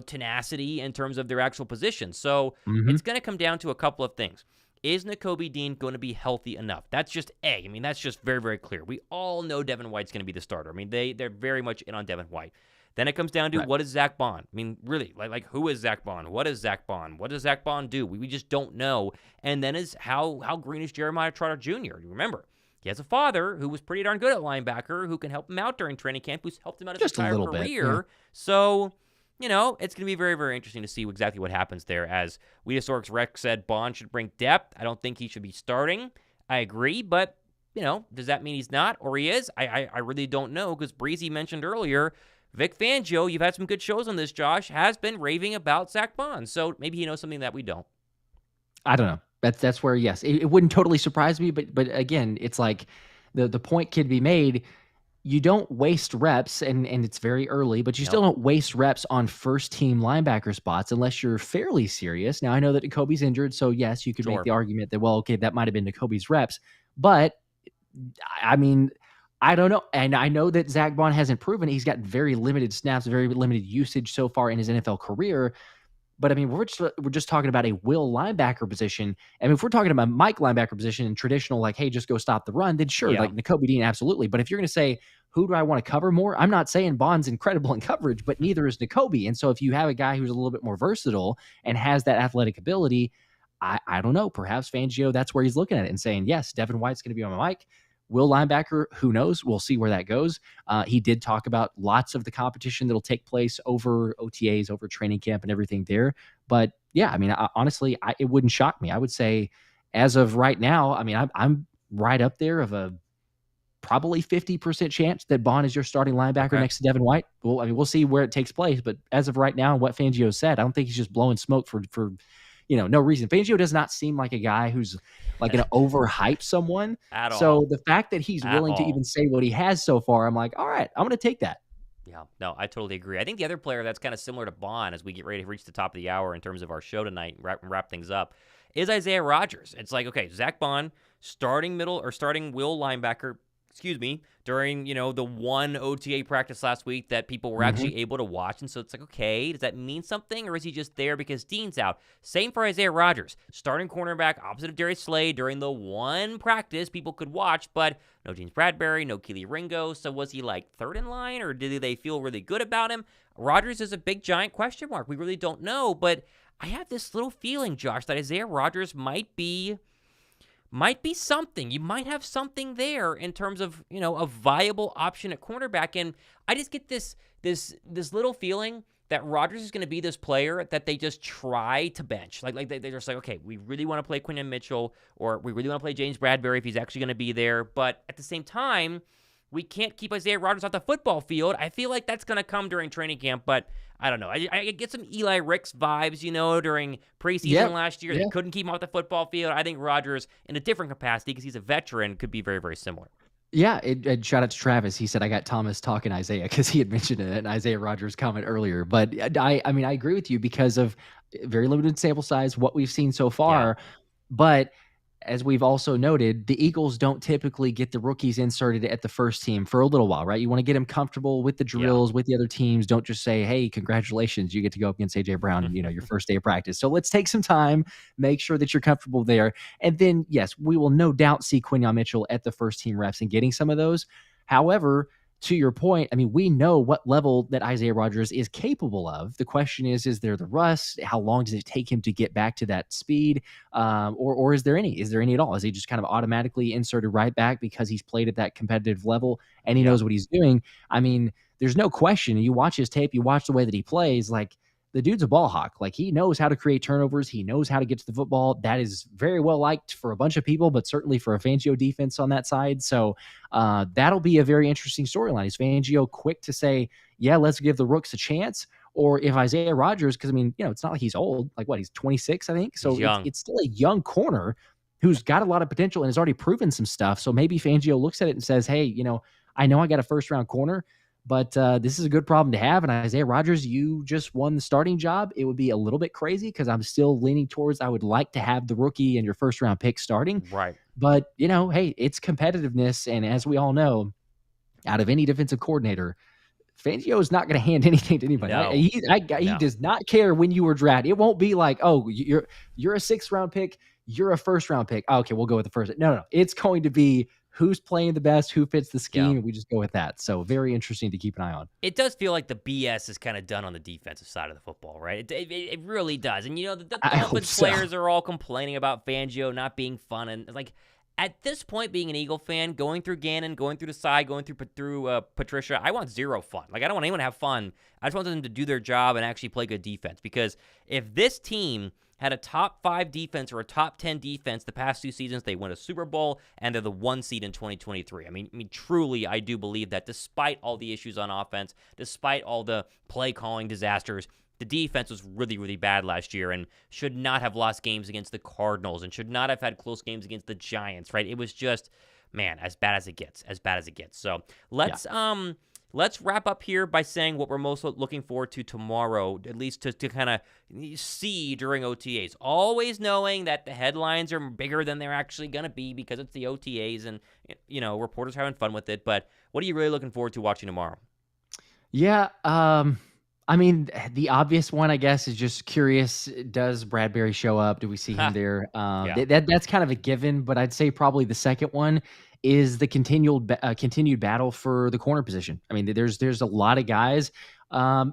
tenacity in terms of their actual position. So it's going to come down to a couple of things. Is Nakobe Dean going to be healthy enough? That's just A. That's just very, very clear. We all know Devin White's going to be the starter. They're very much in on Devin White. Then it comes down to what is Zack Baun? Really, like who is Zack Baun? What is Zack Baun? What does Zack Baun do? We just don't know. And then is how green is Jeremiah Trotter Jr.? Remember, he has a father who was pretty darn good at linebacker, who can help him out during training camp, who's helped him out his entire career. So, it's going to be very, very interesting to see exactly what happens there. As Weedosaurus Rex said, Baun should bring depth. I don't think he should be starting. I agree, but, does that mean he's not or he is? I really don't know, because Breezy mentioned earlier, Vic Fangio, you've had some good shows on this, Josh, has been raving about Zach Baun. So maybe he knows something that we don't. I don't know. That's where, yes, it wouldn't totally surprise me, but again, it's like the point can be made. You don't waste reps, and it's very early, but you still don't waste reps on first-team linebacker spots unless you're fairly serious. Now, I know that Nakobe's injured, so yes, you could make the argument that, well, okay, that might have been Nakobe's reps. But, I mean, I don't know. And I know that Zach Baun hasn't proven it. He's got very limited snaps, very limited usage so far in his NFL career. But I mean, we're just talking about a will linebacker position. I mean, if we're talking about Mike linebacker position and traditional, like, hey, just go stop the run, then sure, like Nakobe Dean, absolutely. But if you're going to say, who do I want to cover more? I'm not saying Baun's incredible in coverage, but neither is Nakobe. And so if you have a guy who's a little bit more versatile and has that athletic ability, I don't know. Perhaps Fangio, that's where he's looking at it and saying, yes, Devin White's going to be on my mic. Will linebacker, who knows? We'll see where that goes. He did talk about lots of the competition that'll take place over OTAs, over training camp and everything there. But yeah, I mean, honestly, it wouldn't shock me. I would say as of right now, I mean, I'm right up there of a probably 50% chance that Baun is your starting linebacker next to Devin White. Well, I mean, we'll see where it takes place. But as of right now, what Fangio said, I don't think he's just blowing smoke for no reason. Fangio does not seem like a guy who's like going to overhype someone at all. So the fact that he's willing to even say what he has so far, I'm like, all right, I'm going to take that. Yeah, no, I totally agree. I think the other player that's kind of similar to Baun as we get ready to reach the top of the hour in terms of our show tonight and wrap things up is Isaiah Rodgers. It's like, okay, Zach Baun, starting will linebacker, during, the one OTA practice last week that people were actually able to watch. And so it's like, okay, does that mean something, or is he just there because Dean's out? Same for Isaiah Rodgers, starting cornerback opposite of Darius Slay during the one practice people could watch, but no James Bradberry, no Keely Ringo. So was he like third in line, or did they feel really good about him? Rodgers is a big, giant question mark. We really don't know, but I have this little feeling, Josh, that Isaiah Rodgers might be something. You might have something there in terms of, a viable option at cornerback. And I just get this little feeling that Rodgers is going to be this player that they just try to bench. Like they're just like, okay, we really want to play Quinyon Mitchell, or we really want to play James Bradberry if he's actually going to be there. But at the same time, we can't keep Isaiah Rodgers off the football field. I feel like that's going to come during training camp, but I don't know. I get some Eli Ricks vibes, during preseason last year. They couldn't keep him off the football field. I think Rodgers, in a different capacity, because he's a veteran, could be very, very similar. Yeah, shout out to Travis. He said, I got Thomas talking Isaiah, because he had mentioned an Isaiah Rodgers comment earlier. But I mean, I agree with you because of very limited sample size, what we've seen so far. Yeah. But as we've also noted, the Eagles don't typically get the rookies inserted at the first team for a little while, right? You want to get them comfortable with the drills, with the other teams. Don't just say, hey, congratulations, you get to go up against A.J. Brown, your first day of practice. So let's take some time, make sure that you're comfortable there. And then, yes, we will no doubt see Quinyon Mitchell at the first team reps and getting some of those. However, to your point, I mean, we know what level that Isaiah Rodgers is capable of. The question is there the rust? How long does it take him to get back to that speed? Or is there any? Is there any at all? Is he just kind of automatically inserted right back because he's played at that competitive level and he knows what he's doing? I mean, there's no question. You watch his tape, you watch the way that he plays, like, the dude's a ball hawk. Like, he knows how to create turnovers. He knows how to get to the football. That is very well liked for a bunch of people, but certainly for a Fangio defense on that side. So that'll be a very interesting storyline. Is Fangio quick to say, yeah, let's give the rooks a chance? Or if Isaiah Rodgers, because, I mean, it's not like he's old. Like, what, he's 26, I think? So it's still a young corner who's got a lot of potential and has already proven some stuff. So maybe Fangio looks at it and says, hey, I know I got a first-round corner, but this is a good problem to have. And Isaiah Rodgers, you just won the starting job. It would be a little bit crazy because I'm still leaning towards I would like to have the rookie and your first-round pick starting. Right. But, hey, it's competitiveness. And as we all know, out of any defensive coordinator, Fangio is not going to hand anything to anybody. No. He does not care when you were drafted. It won't be like, oh, you're a sixth-round pick, you're a first-round pick. Oh, okay, we'll go with the first. No. It's going to be who's playing the best, who fits the scheme, and we just go with that. So very interesting to keep an eye on. It does feel like the BS is kind of done on the defensive side of the football, right? It really does. And, the Dolphins players are all complaining about Fangio not being fun. And, like, At this point, being an Eagle fan, going through Gannon, going through Desai, going through Patricia, I want zero fun. Like, I don't want anyone to have fun. I just want them to do their job and actually play good defense. Because if this team had a top 5 defense or a top 10 defense the past 2 seasons, they win a Super Bowl, and they're the 1 seed in 2023. I mean, truly, I do believe that despite all the issues on offense, despite all the play calling disasters, the defense was really, really bad last year and should not have lost games against the Cardinals and should not have had close games against the Giants, right? It was just, man, as bad as it gets. So let's wrap up here by saying what we're most looking forward to tomorrow, at least to kind of see during OTAs. Always knowing that the headlines are bigger than they're actually going to be because it's the OTAs and, reporters are having fun with it. But what are you really looking forward to watching tomorrow? Yeah, I mean, the obvious one, I guess, is just curious. Does Bradberry show up? Do we see him there? That's kind of a given, but I'd say probably the second one is the continued battle for the corner position. I mean, there's a lot of guys,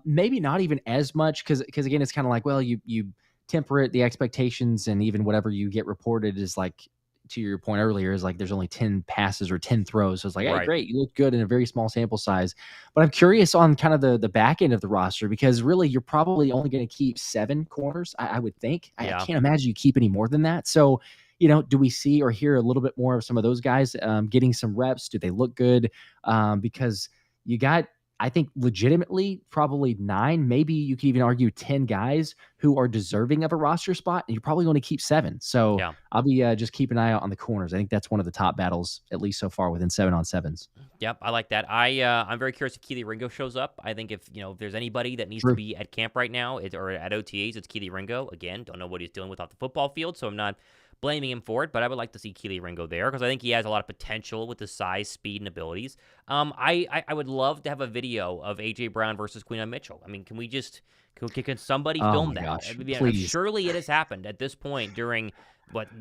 maybe not even as much because again, it's kind of like, well, you temper it, the expectations, and even whatever you get reported is like, to your point earlier, is like there's only 10 passes or 10 throws. So it's like, hey, great, you look good in a very small sample size. But I'm curious on kind of the back end of the roster because really you're probably only going to keep 7 corners, I would think. I can't imagine you keep any more than that. So, do we see or hear a little bit more of some of those guys getting some reps? Do they look good? Because you got, I think, legitimately probably 9, maybe you could even argue 10 guys who are deserving of a roster spot, and you're probably going to keep 7. So I'll be just keep an eye out on the corners. I think that's one of the top battles, at least so far, within 7-on-7s. Yep, I like that. I'm very curious if Keely Ringo shows up. I think if there's anybody that needs to be at camp right now or at OTAs, it's Keely Ringo. Again, don't know what he's dealing with off the football field, so I'm not blaming him for it, but I would like to see Keely Ringo there because I think he has a lot of potential with his size, speed, and abilities. I would love to have a video of A.J. Brown versus Quinyon Mitchell. I mean, can somebody film that? Gosh, please. Surely it has happened at this point during,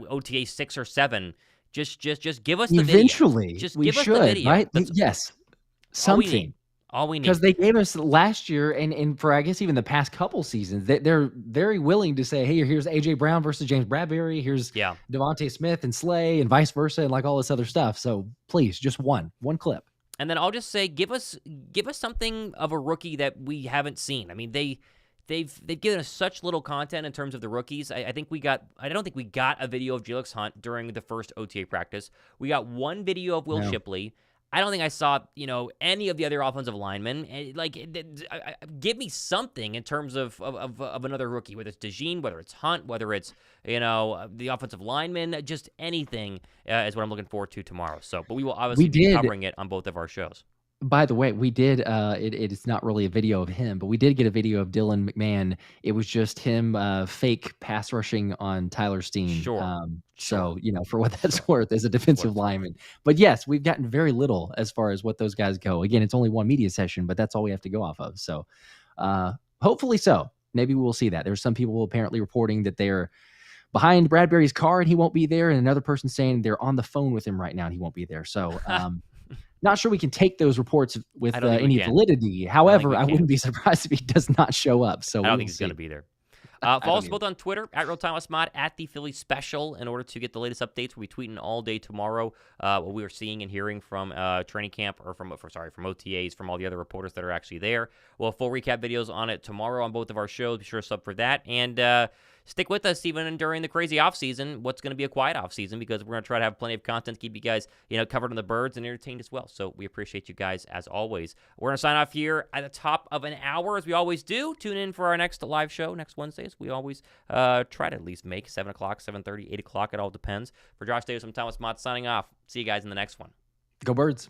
OTA 6 or 7. Just give us the video. Eventually, just we give should, us the video. right? Yes, something. All we need. Because they gave us last year and for, I guess, even the past couple seasons, they're very willing to say, hey, here's A.J. Brown versus James Bradberry. Here's Devontae Smith and Slay and vice versa and like all this other stuff. So please, just one clip. And then I'll just say, give us something of a rookie that we haven't seen. I mean, they've given us such little content in terms of the rookies. I don't think we got a video of Jelix Hunt during the first OTA practice. We got one video of Will Shipley. I don't think I saw, any of the other offensive linemen. Give me something in terms of another rookie, whether it's DeJean, whether it's Hunt, whether it's, the offensive lineman, just anything is what I'm looking forward to tomorrow. So, but we will obviously be covering it on both of our shows. By the way, we did, it's not really a video of him, but we did get a video of Dylan McMahon. It was just him fake pass rushing on Tyler Steen. Sure. So, for what that's worth as a defensive lineman. But yes, we've gotten very little as far as what those guys go. Again, it's only one media session, but that's all we have to go off of. So hopefully so. Maybe we'll see that. There's some people apparently reporting that they're behind Bradberry's car and he won't be there. And another person saying they're on the phone with him right now and he won't be there. So, not sure we can take those reports with any validity. However, I wouldn't be surprised if he does not show up. So I don't think he's going to be there. Follow us both on Twitter, at Real Time with Mott, at the Philly Special, in order to get the latest updates. We'll be tweeting all day tomorrow what we are seeing and hearing from training camp or from OTAs, from all the other reporters that are actually there. We'll have full recap videos on it tomorrow on both of our shows. Be sure to sub for that. And stick with us even during the crazy offseason, what's going to be a quiet offseason, because we're going to try to have plenty of content to keep you guys, covered on the birds and entertained as well. So we appreciate you guys as always. We're going to sign off here at the top of an hour, as we always do. Tune in for our next live show next Wednesdays. We always try to at least make 7 o'clock, 7:30, 8 o'clock. It all depends. For Josh Davis, I'm Thomas Mott signing off. See you guys in the next one. Go Birds.